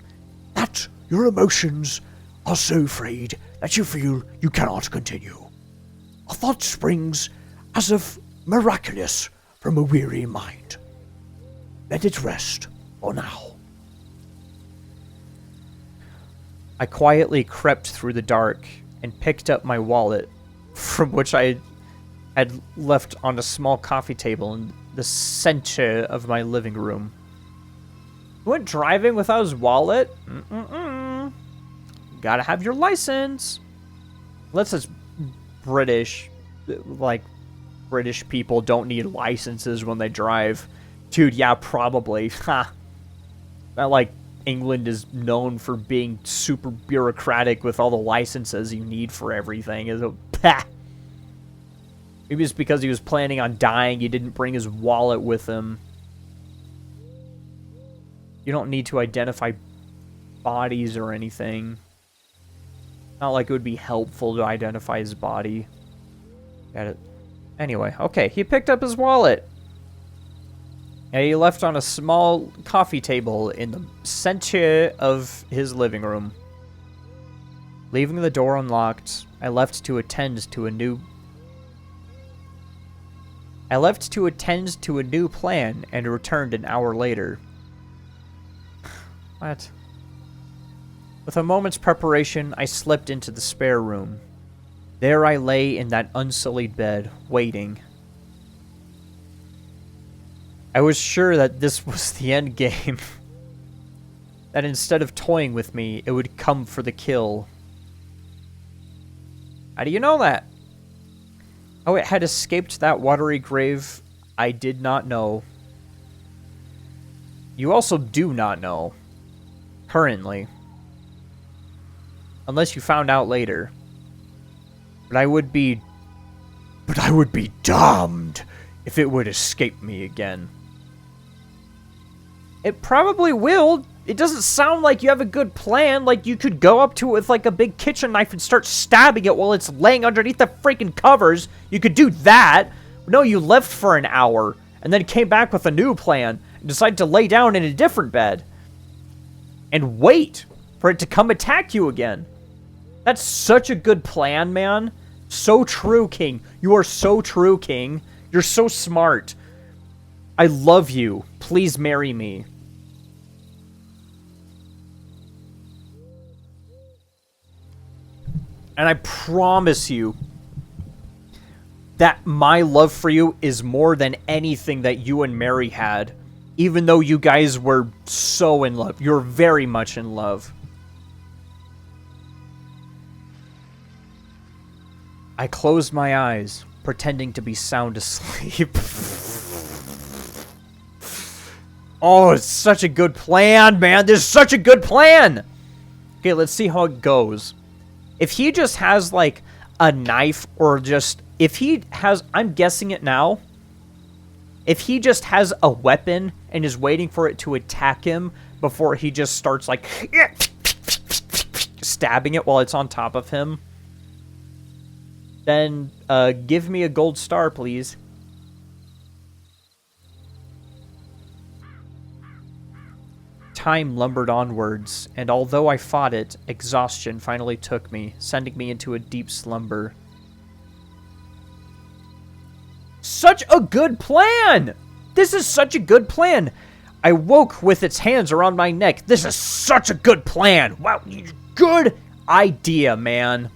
that your emotions are so frayed that you feel you cannot continue. A thought springs as if miraculous from a weary mind. Let it rest for now. I quietly crept through the dark and picked up my wallet, from which I had left on a small coffee table in the center of my living room. He went driving without his wallet? Gotta have your license. Unless it's British. Like, British people don't need licenses when they drive. Dude, yeah, probably. Ha. Not like England is known for being super bureaucratic with all the licenses you need for everything. Maybe it's because he was planning on dying, he didn't bring his wallet with him. You don't need to identify bodies or anything. Not like it would be helpful to identify his body. Got it. Anyway, okay, he picked up his wallet. And he left on a small coffee table in the center of his living room. Leaving the door unlocked, I left to attend to a new plan and returned an hour later. What? With a moment's preparation, I slipped into the spare room. There I lay in that unsullied bed, waiting. I was sure that this was the end game. That instead of toying with me, it would come for the kill. How do you know that? Oh, it had escaped that watery grave. I did not know. You also do not know. Currently. Unless you found out later. But I would be damned if it would escape me again. It probably will. It doesn't sound like you have a good plan. Like, you could go up to it with, like, a big kitchen knife and start stabbing it while it's laying underneath the freaking covers. You could do that. But no, you left for an hour and then came back with a new plan and decided to lay down in a different bed and wait for it to come attack you again. That's such a good plan, man. So true, King. You are so true, King. You're so smart. I love you. Please marry me. And I promise you that my love for you is more than anything that you and Mary had. Even though you guys were so in love. You're very much in love. I closed my eyes, pretending to be sound asleep. Oh, it's such a good plan, man. This is such a good plan. Okay, let's see how it goes. If he just has, like, a knife or just... If he has... I'm guessing it now. If he just has a weapon and is waiting for it to attack him before he just starts, like... stabbing it while it's on top of him... Then, give me a gold star, please. Time lumbered onwards, and although I fought it, exhaustion finally took me, sending me into a deep slumber. Such a good plan! This is such a good plan! I woke with its hands around my neck. This is such a good plan! Wow, good idea, man.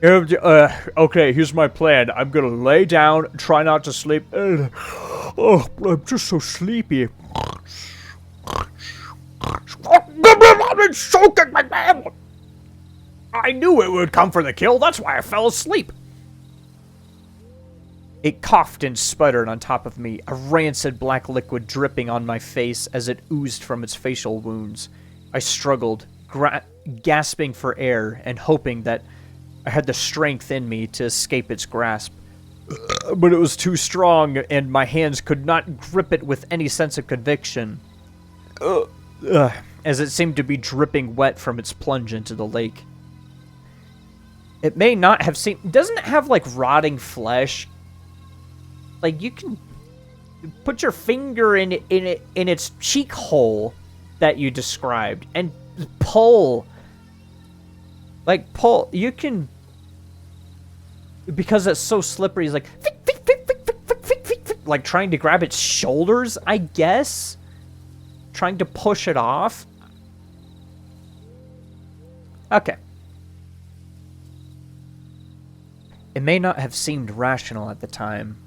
Okay, here's my plan. I'm gonna lay down, try not to sleep. Oh, I'm just so sleepy. I'm choking my man. I knew it would come for the kill. That's why I fell asleep. It coughed and sputtered on top of me, a rancid black liquid dripping on my face as it oozed from its facial wounds. I struggled, gasping for air and hoping that I had the strength in me to escape its grasp. But it was too strong, and my hands could not grip it with any sense of conviction. As it seemed to be dripping wet from its plunge into the lake. It may not have seen... Doesn't it have, like, rotting flesh? Like, you can put your finger in its cheek hole that you described and pull. Like, pull. You can... Because it's so slippery, it's like... Like, trying to grab its shoulders, I guess? Trying to push it off? Okay. It may not have seemed rational at the time,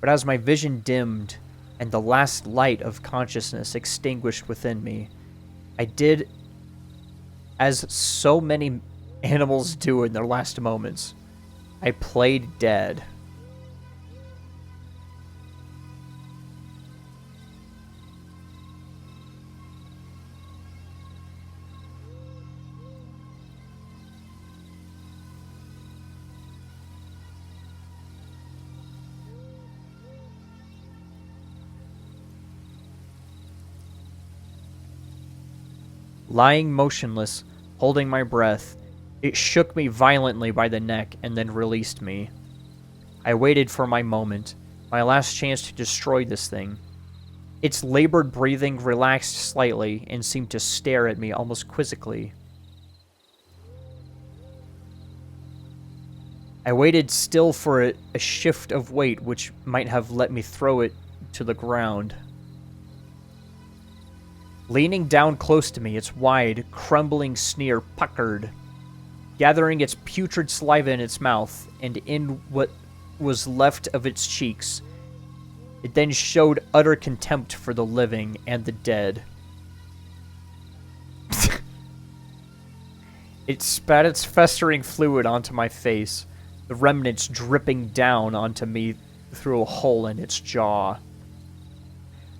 but as my vision dimmed and the last light of consciousness extinguished within me, I did as so many animals do in their last moments. I played dead. Lying motionless, holding my breath, it shook me violently by the neck and then released me. I waited for my moment, my last chance to destroy this thing. Its labored breathing relaxed slightly and seemed to stare at me almost quizzically. I waited still for a shift of weight which might have let me throw it to the ground. Leaning down close to me, its wide, crumbling sneer puckered, gathering its putrid saliva in its mouth and in what was left of its cheeks. It then showed utter contempt for the living and the dead. It spat its festering fluid onto my face, the remnants dripping down onto me through a hole in its jaw.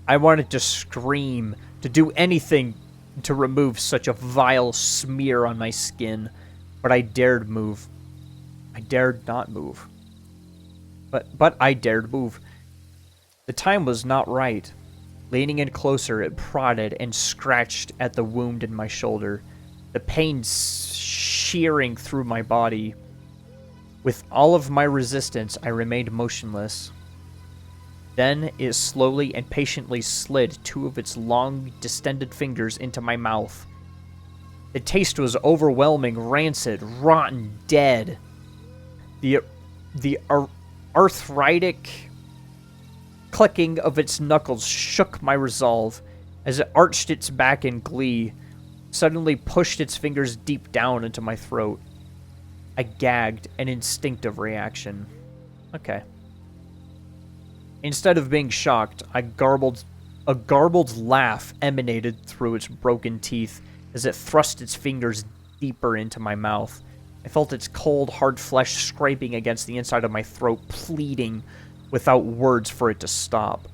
I wanted to scream, to do anything to remove such a vile smear on my skin, but I dared move. I dared not move. But I dared move. The time was not right. Leaning in closer, it prodded and scratched at the wound in my shoulder, the pain shearing through my body. With all of my resistance, I remained motionless. Then it slowly and patiently slid two of its long, distended fingers into my mouth. The taste was overwhelming, rancid, rotten, dead. The arthritic clicking of its knuckles shook my resolve as it arched its back in glee, suddenly pushed its fingers deep down into my throat. I gagged, an instinctive reaction. Okay. Instead of being shocked, a garbled laugh emanated through its broken teeth as it thrust its fingers deeper into my mouth. I felt its cold, hard flesh scraping against the inside of my throat, pleading without words for it to stop.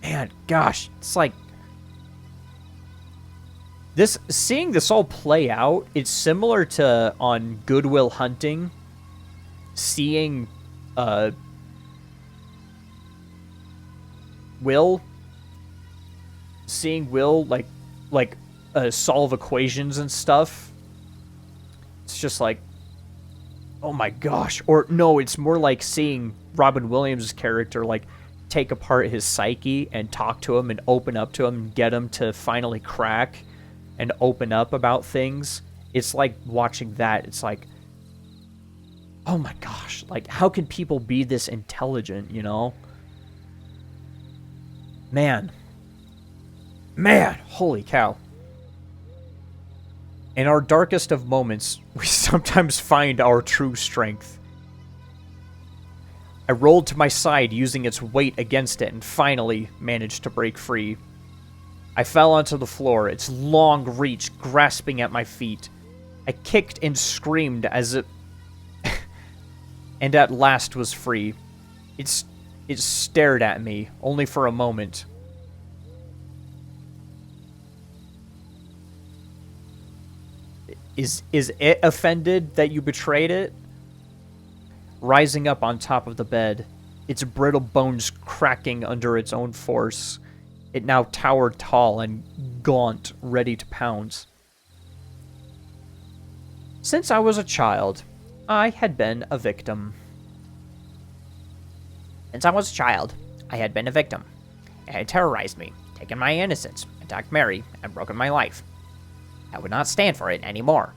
Man, gosh, it's like this. Seeing this all play out, it's similar to on Good Will Hunting, seeing Will solve equations and stuff. It's just like, oh my gosh. Or no, it's more like seeing Robin Williams' character like take apart his psyche and talk to him and open up to him and get him to finally crack and open up about things. It's like watching that. It's like, oh my gosh, like how can people be this intelligent, you know? Man, holy cow. In our darkest of moments, we sometimes find our true strength. I rolled to my side using its weight against it and finally managed to break free. I fell onto the floor, its long reach grasping at my feet. I kicked and screamed as it and at last was free. It stared at me, only for a moment. Is it offended that you betrayed it? Rising up on top of the bed, its brittle bones cracking under its own force, it now towered tall and gaunt, ready to pounce. Since I was a child, I had been a victim. Since I was a child, I had been a victim. It had terrorized me, taken my innocence, attacked Mary, and broken my life. I would not stand for it anymore.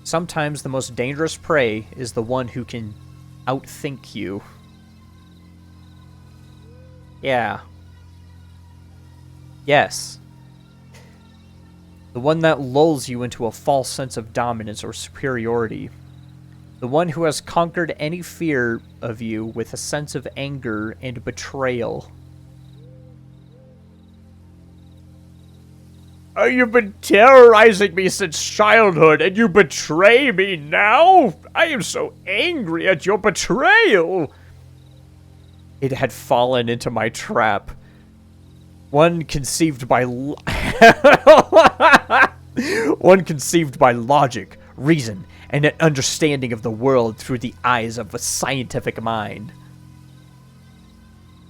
Sometimes the most dangerous prey is the one who can outthink you. Yeah. Yes. The one that lulls you into a false sense of dominance or superiority. The one who has conquered any fear of you with a sense of anger and betrayal. You've been terrorizing me since childhood, and you betray me now? I am so angry at your betrayal. It had fallen into my trap. One conceived by logic, reason, and an understanding of the world through the eyes of a scientific mind.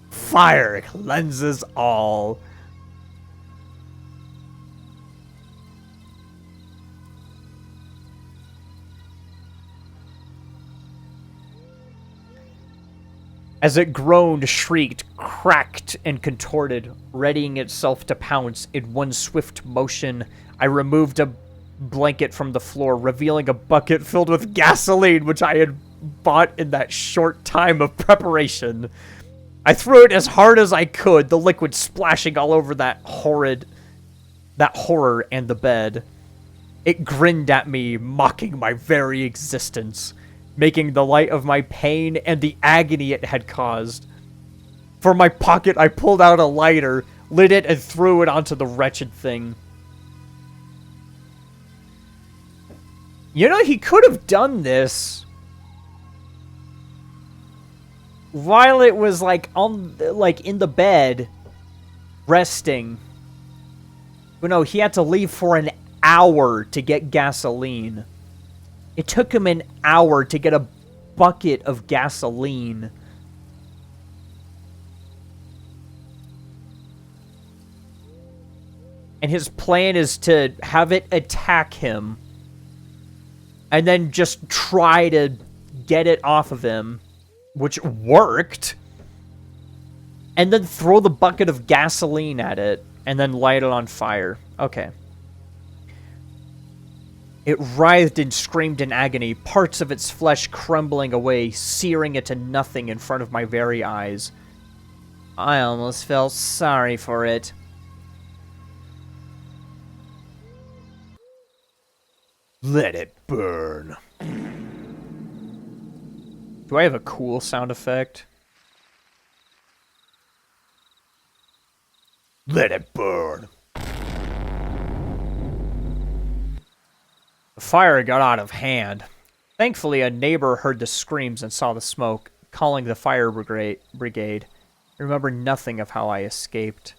Fire cleanses all. As it groaned, shrieked, cracked, and contorted, readying itself to pounce in one swift motion, I removed a blanket from the floor, revealing a bucket filled with gasoline, which I had bought in that short time of preparation. I threw it as hard as I could, the liquid splashing all over that horror and the bed. It grinned at me, mocking my very existence, making the light of my pain and the agony it had caused. From my pocket, I pulled out a lighter, lit it, and threw it onto the wretched thing. You know, he could have done this while it was, like, in the bed, resting. But no, he had to leave for an hour to get gasoline. It took him an hour to get a bucket of gasoline. And his plan is to have it attack him. And then just try to get it off of him. Which worked. And then throw the bucket of gasoline at it. And then light it on fire. Okay. It writhed and screamed in agony, parts of its flesh crumbling away, searing it to nothing in front of my very eyes. I almost felt sorry for it. Let it burn. Do I have a cool sound effect? Let it burn. The fire got out of hand. Thankfully, a neighbor heard the screams and saw the smoke, calling the fire brigade. I remember nothing of how I escaped.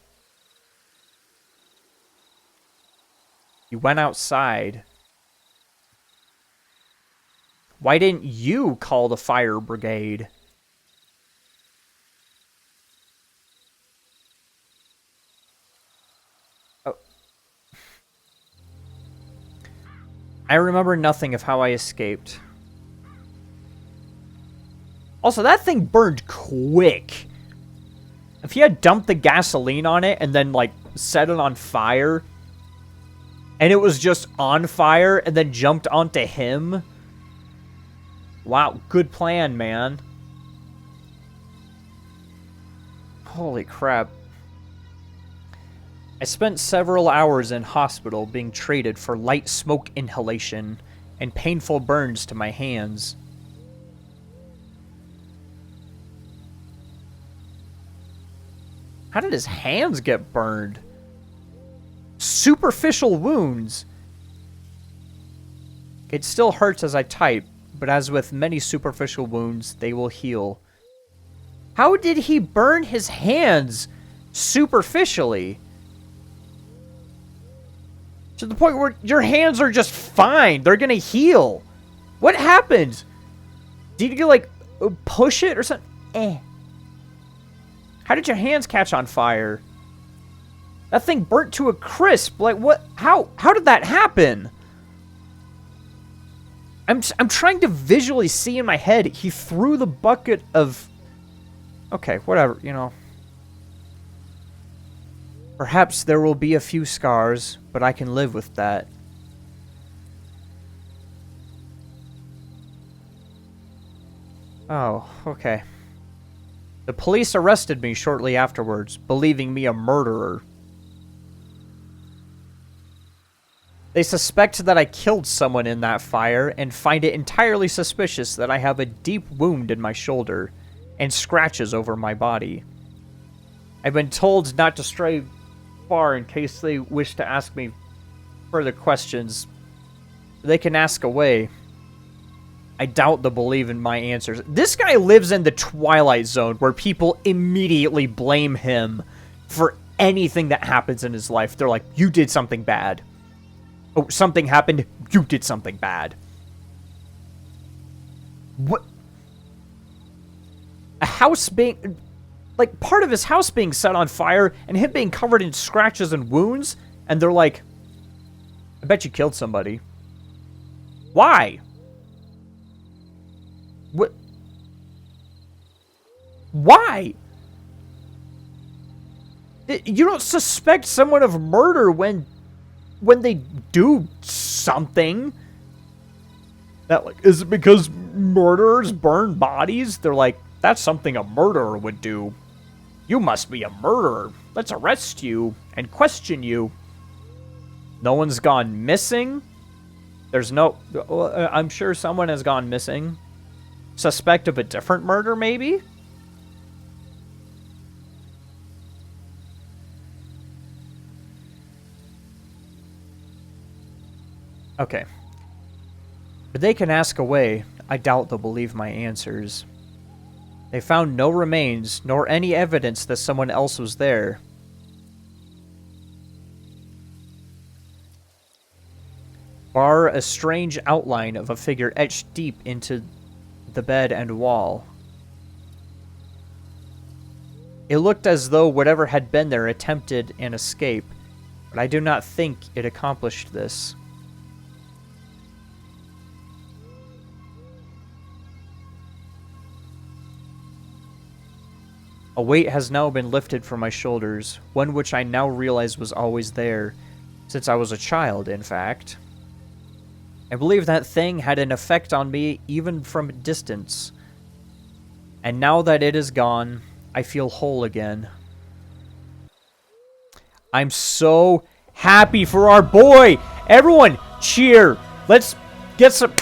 You went outside. Why didn't you call the fire brigade? Oh. I remember nothing of how I escaped. Also, that thing burned quick. If he had dumped the gasoline on it and then, like, set it on fire, and it was just on fire and then jumped onto him... Wow, good plan, man. Holy crap. I spent several hours in hospital being treated for light smoke inhalation and painful burns to my hands. How did his hands get burned? Superficial wounds. It still hurts as I type, but as with many superficial wounds, they will heal. How did he burn his hands superficially? To the point where your hands are just fine. They're gonna heal. What happened? Did you, like, push it or something? How did your hands catch on fire? That thing burnt to a crisp. Like, what? How did that happen? I'm trying to visually see in my head. He threw the bucket of... Okay, whatever, you know. Perhaps there will be a few scars, but I can live with that. Oh, okay. The police arrested me shortly afterwards, believing me a murderer. They suspect that I killed someone in that fire and find it entirely suspicious that I have a deep wound in my shoulder and scratches over my body. I've been told not to stray far in case they wish to ask me further questions. They can ask away. I doubt they'll believe in my answers. This guy lives in the Twilight Zone where people immediately blame him for anything that happens in his life. They're like, you did something bad. Oh, something happened. You did something bad. What? A house being... Like, part of his house being set on fire and him being covered in scratches and wounds. And they're like, I bet you killed somebody. Why? What? Why? You don't suspect someone of murder when they do something. That, like, is it because murderers burn bodies? They're like, that's something a murderer would do. You must be a murderer. Let's arrest you and question you. No one's gone missing? There's no... I'm sure someone has gone missing. Suspect of a different murder, maybe? Okay. But they can ask away. I doubt they'll believe my answers. They found no remains, nor any evidence that someone else was there. Bar a strange outline of a figure etched deep into the bed and wall. It looked as though whatever had been there attempted an escape, but I do not think it accomplished this. A weight has now been lifted from my shoulders, one which I now realize was always there, since I was a child, in fact. I believe that thing had an effect on me even from a distance. And now that it is gone, I feel whole again. I'm so happy for our boy! Everyone, cheer! Let's get some...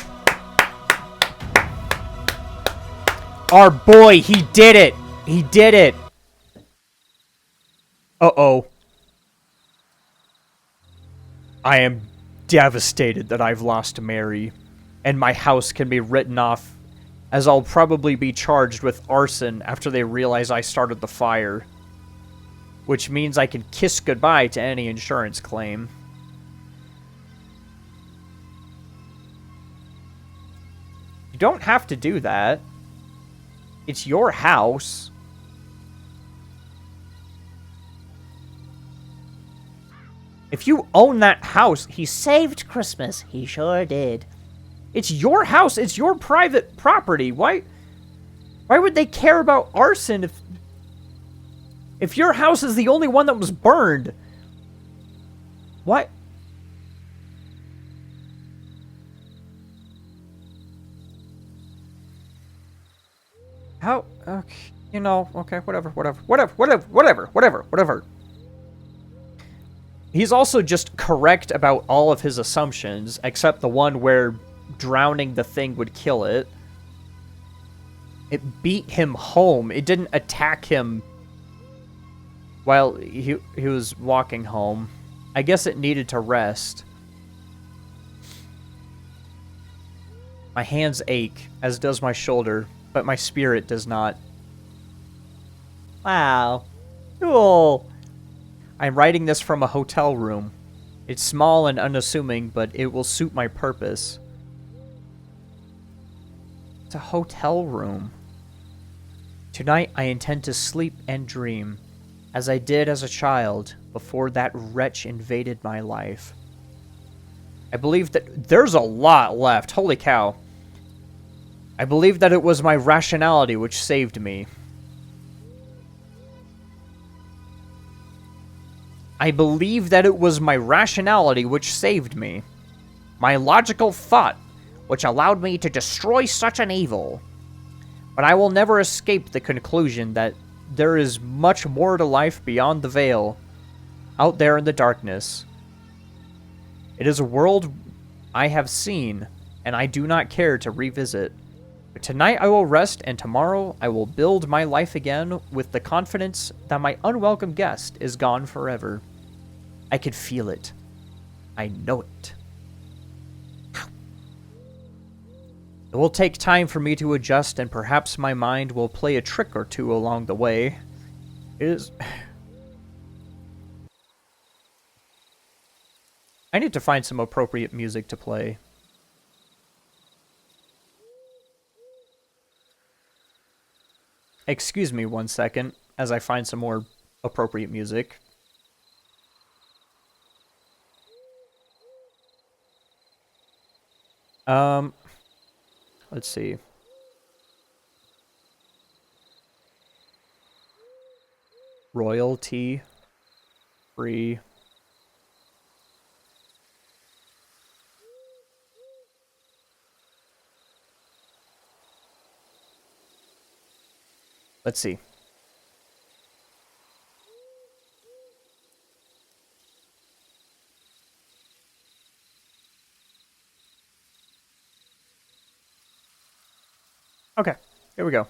Our boy, he did it! He did it! Uh-oh. I am devastated that I've lost Mary, and my house can be written off, as I'll probably be charged with arson after they realize I started the fire. Which means I can kiss goodbye to any insurance claim. You don't have to do that. It's your house. If you own that house, He saved Christmas. He sure did. it's your house. It's your private property. Why would they care about arson if your house is the only one that was burned? What? How? Okay, you know, okay, whatever. He's also just correct about all of his assumptions, except the one where drowning the thing would kill it. It beat him home. It didn't attack him while he was walking home. I guess it needed to rest. My hands ache, as does my shoulder, but my spirit does not. Wow. Cool. I'm writing this from a hotel room. It's small and unassuming, but it will suit my purpose. It's a hotel room. Tonight I intend to sleep and dream, as I did as a child, before that wretch invaded my life. I believe that there's a lot left. Holy cow. I believe that it was my rationality which saved me. I believe that it was my rationality which saved me. My logical thought which allowed me to destroy such an evil. But I will never escape the conclusion that there is much more to life beyond the veil, out there in the darkness. It is a world I have seen, and I do not care to revisit. But tonight I will rest, and tomorrow I will build my life again with the confidence that my unwelcome guest is gone forever. I can feel it. I know it. It will take time for me to adjust, and perhaps my mind will play a trick or two along the way. It is... I need to find some appropriate music to play. Excuse me 1 second, as I find some more appropriate music. Let's see. Royalty free. Let's see. Okay, here we go.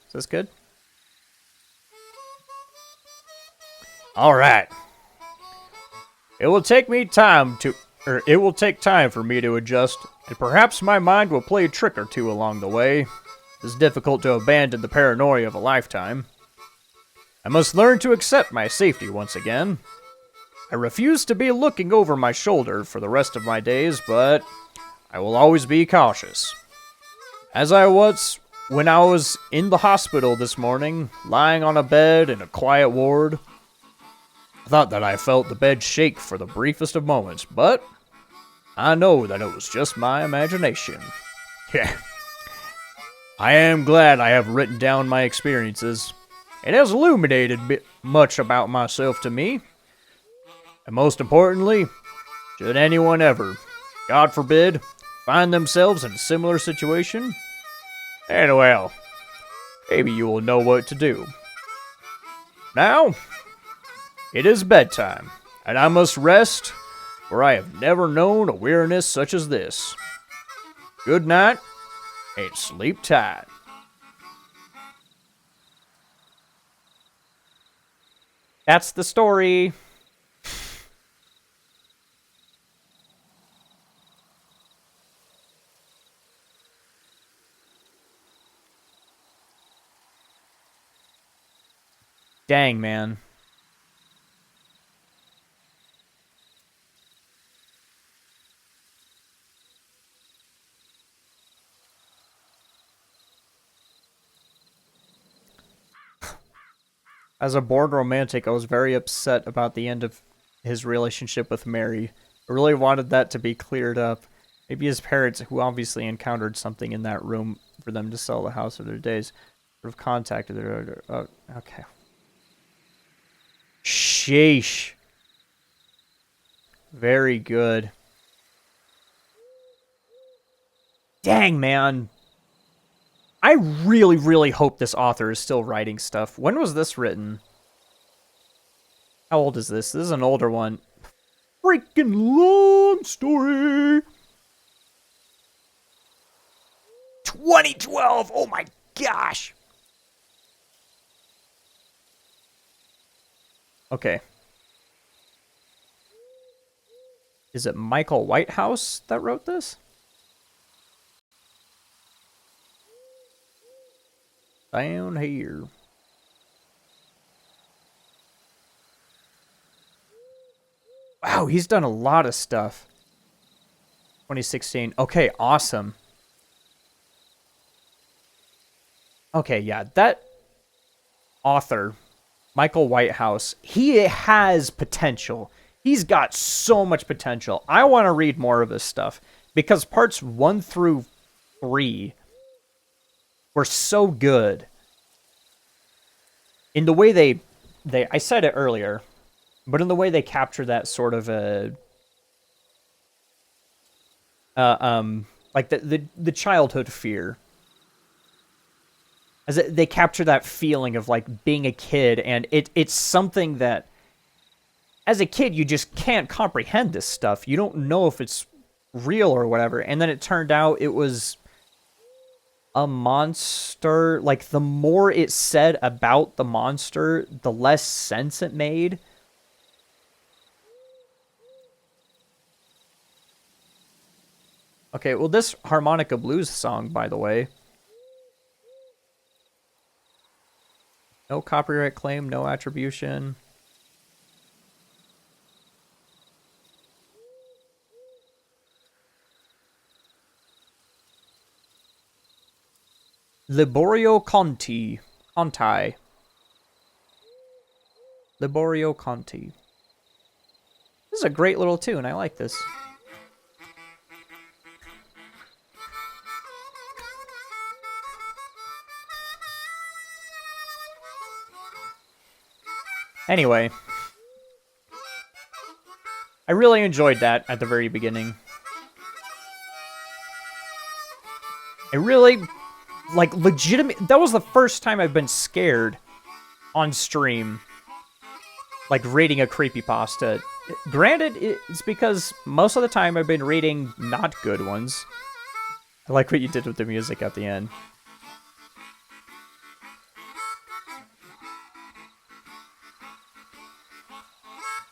Is this good? All right. It will take time for me to adjust, and perhaps my mind will play a trick or two along the way. It's difficult to abandon the paranoia of a lifetime. I must learn to accept my safety once again. I refuse to be looking over my shoulder for the rest of my days, but I will always be cautious. As I was when I was in the hospital this morning, lying on a bed in a quiet ward, I thought that I felt the bed shake for the briefest of moments, but I know that it was just my imagination. Yeah. I am glad I have written down my experiences. It has illuminated much about myself to me. And most importantly, should anyone ever, God forbid, find themselves in a similar situation, and well, maybe you will know what to do. Now, it is bedtime, and I must rest, for I have never known a weariness such as this. Good night, and sleep tight. That's the story. Dang, man. As a bored romantic, I was very upset about the end of his relationship with Mary. I really wanted that to be cleared up. Maybe his parents, who obviously encountered something in that room for them to sell the house of their days, would have contacted her. Okay. Sheesh. Very good. Dang, man. I really, really hope this author is still writing stuff. When was this written? How old is this? This is an older one. Freaking long story. 2012. Oh my gosh. Okay. Is it Michael Whitehouse that wrote this? Down here. Wow, he's done a lot of stuff. 2016. Okay, awesome. Okay, yeah, that author, Michael Whitehouse, he has potential. He's got so much potential. I want to read more of his stuff because parts 1 through 3 were so good. In the way they I said it earlier, but in the way they capture that sort of a like the childhood fear. As they capture that feeling of like being a kid, and it's something that as a kid you just can't comprehend this stuff. You don't know if it's real or whatever. And then it turned out it was a monster. Like, the more it said about the monster, the less sense it made. Okay, well, this harmonica blues song, by the way, no copyright claim, no attribution. Liborio Conti. Liborio Conti. This is a great little tune. I like this. Anyway, I really enjoyed that at the very beginning. I really, like, legitimate. That was the first time I've been scared on stream, like, reading a creepypasta. Granted, it's because most of the time I've been reading not good ones. I like what you did with the music at the end.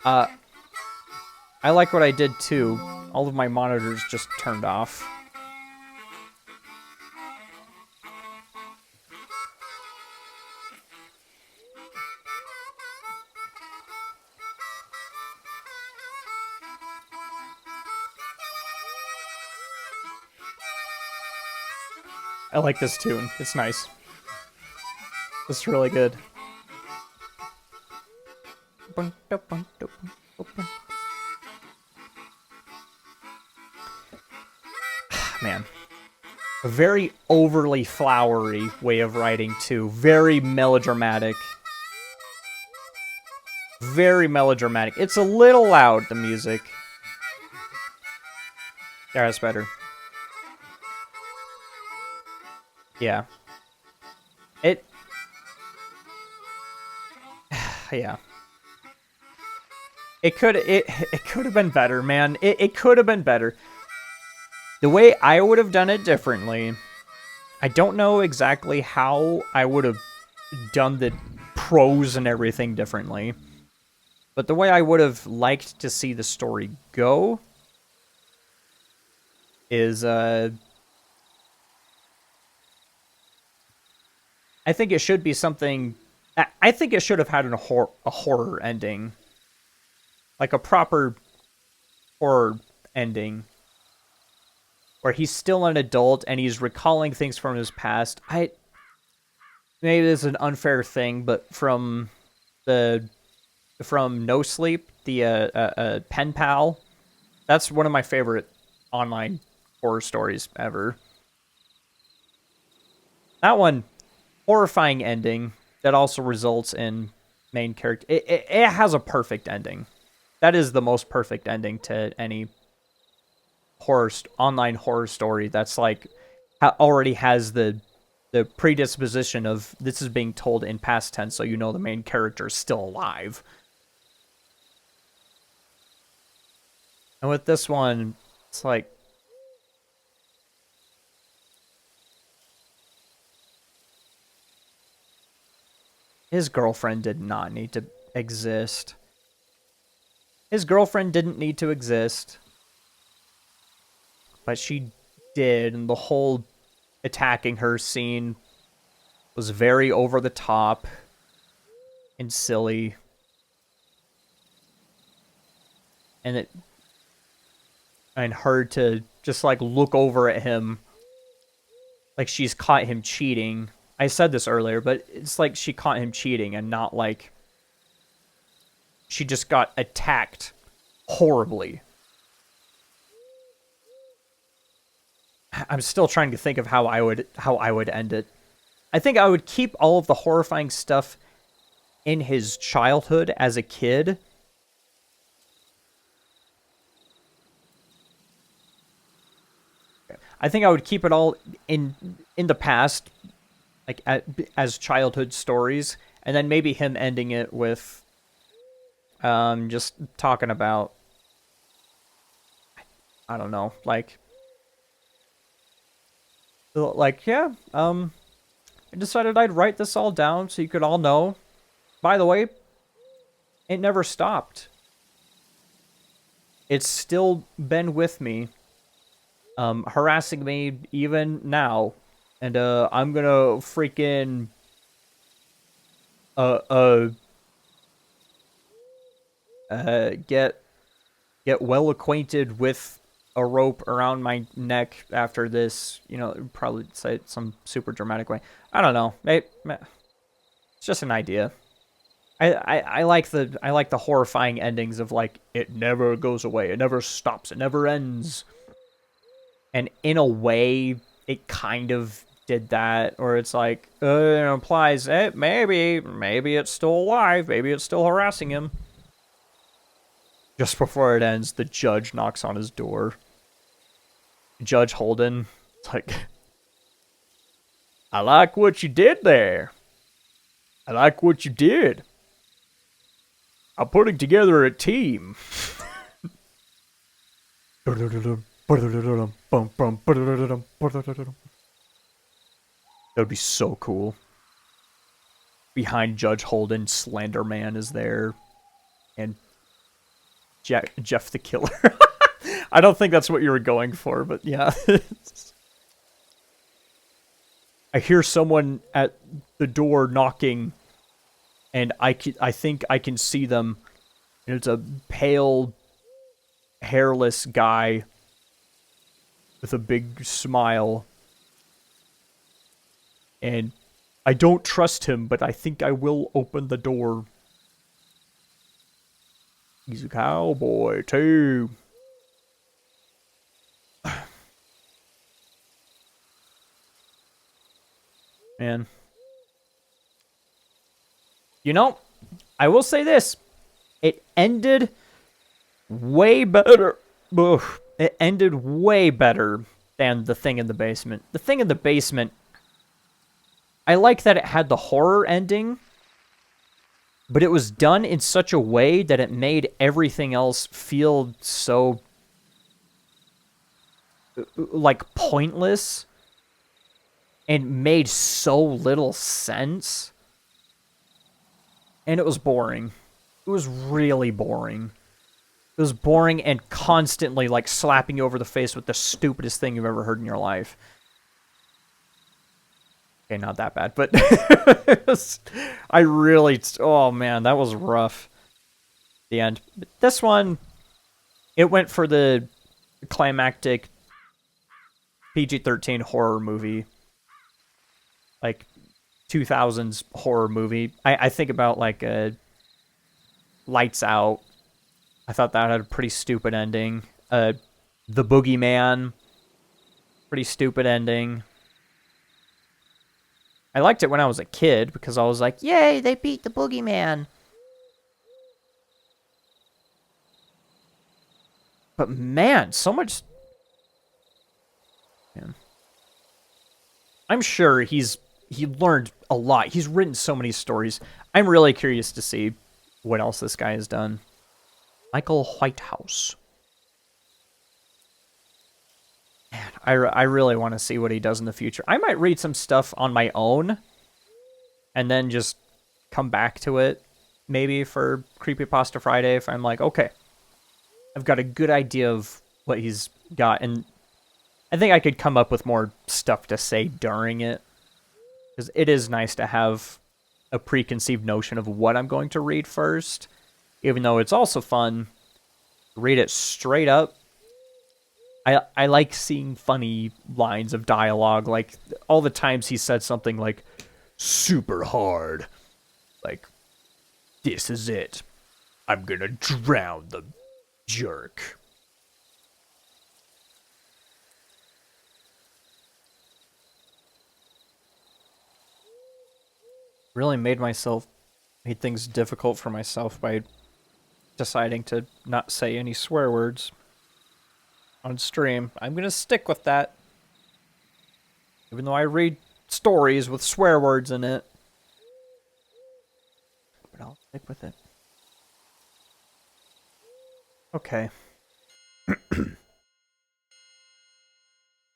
I like what I did too. All of my monitors just turned off. I like this tune. It's nice. It's really good. Man. A very overly flowery way of writing, too. Very melodramatic. Very melodramatic. It's a little loud, the music. Yeah, that's better. Yeah. Yeah. It could have been better, man. It could have been better. The way I would have done it differently, I don't know exactly how I would have done the prose and everything differently. But the way I would have liked to see the story go is, I think it should be something... I think it should have had a horror ending. Like a proper horror ending. Where he's still an adult and he's recalling things from his past. Maybe this is an unfair thing, but from No Sleep, the pen pal, that's one of my favorite online horror stories ever. That one, horrifying ending that also results in main character. It has a perfect ending. That is the most perfect ending to any online horror story that's like already has the predisposition of this is being told in past tense, so you know the main character is still alive. And with this one, it's like his girlfriend did not need to exist. His girlfriend didn't need to exist. But she did, and the whole attacking her scene was very over the top and silly. And her to just like look over at him like she's caught him cheating. I said this earlier, but it's like she caught him cheating and not like she just got attacked horribly. I'm still trying to think of how I would end it. I think I would keep all of the horrifying stuff in his childhood as a kid. I think I would keep it all in the past, like as childhood stories, and then maybe him ending it with just talking about, I don't know, like yeah, I decided I'd write this all down so you could all know. By the way, it never stopped. It's still been with me, harassing me even now. And I'm gonna freaking get well acquainted with a rope around my neck after this, you know, probably say it some super dramatic way. I don't know. Maybe, it's just an idea. I like the horrifying endings of like it never goes away, it never stops, it never ends. And in a way, it kind of did that, or it's like it implies maybe it's still alive, maybe it's still harassing him. Just before it ends, the judge knocks on his door. Judge Holden, it's like, I like what you did there. I like what you did. I'm putting together a team. would be so cool. Behind Judge Holden, Slender Man is there. And Jeff the Killer. I don't think that's what you were going for, but yeah. I hear someone at the door knocking, and I think I can see them. And it's a pale, hairless guy with a big smile. And I don't trust him, but I think I will open the door. He's a cowboy, too. Man. You know, I will say this. It ended way better. Ugh. It ended way better than The Thing in the Basement. The Thing in the Basement, I like that it had the horror ending, but it was done in such a way that it made everything else feel so, like, pointless and made so little sense. And it was boring. It was really boring. It was boring and constantly, like, slapping you over the face with the stupidest thing you've ever heard in your life. Okay, not that bad, but I really, oh man, that was rough. The end. But this one, it went for the climactic PG-13 horror movie, like 2000s horror movie. I think about like Lights Out. I thought that had a pretty stupid ending. The Boogeyman, pretty stupid ending. I liked it when I was a kid because I was like, yay, they beat the boogeyman. But man, so much... Man. I'm sure he learned a lot. He's written so many stories. I'm really curious to see what else this guy has done. Michael Whitehouse. Man, I really want to see what he does in the future. I might read some stuff on my own and then just come back to it maybe for Creepypasta Friday if I'm like, okay, I've got a good idea of what he's got. And I think I could come up with more stuff to say during it because it is nice to have a preconceived notion of what I'm going to read first, even though it's also fun to read it straight up. I like seeing funny lines of dialogue, like all the times he said something like, super hard. Like, this is it. I'm gonna drown the jerk. Really made things difficult for myself by deciding to not say any swear words on stream. I'm gonna stick with that. Even though I read stories with swear words in it. But I'll stick with it. Okay.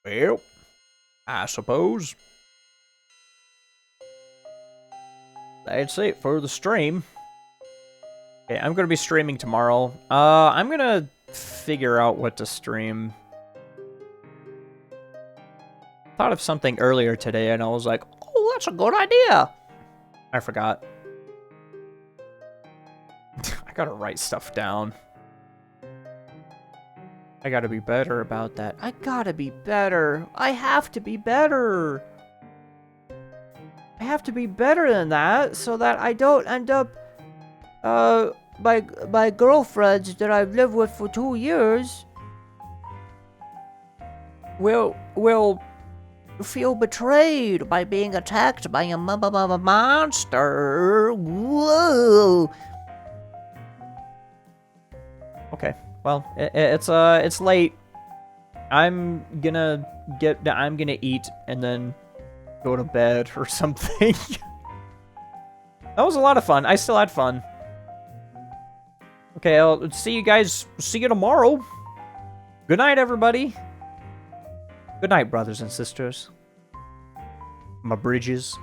Well, I suppose that's it for the stream. Okay, I'm gonna be streaming tomorrow. I'm gonna figure out what to stream. Thought of something earlier today and I was like, oh, that's a good idea. I forgot. I gotta write stuff down. I gotta be better about that. I gotta be better. I have to be better. I have to be better than that so that I don't end up my girlfriends that I've lived with for 2 years will feel betrayed by being attacked by a monster. Whoa. Okay, well, it's late. I'm gonna eat and then go to bed or something. That was a lot of fun. I still had fun. Okay, I'll see you guys. See you tomorrow. Good night, everybody. Good night, brothers and sisters. My bridges.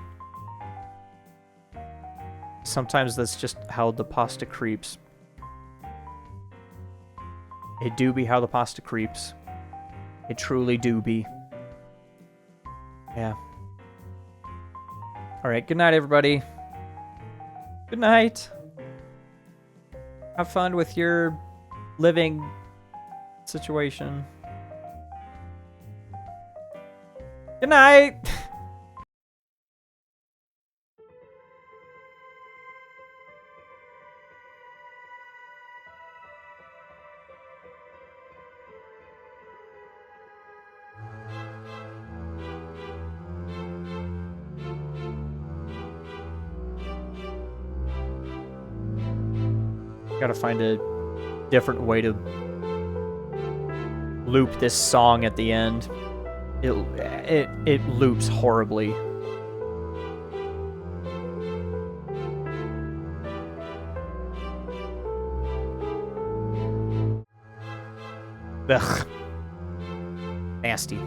Sometimes that's just how the pasta creeps. It do be how the pasta creeps. It truly do be. Yeah. Alright, good night, everybody. Good night. Have fun with your living situation. Good night! Gotta find a different way to loop this song at the end. It loops horribly. Ugh. Nasty.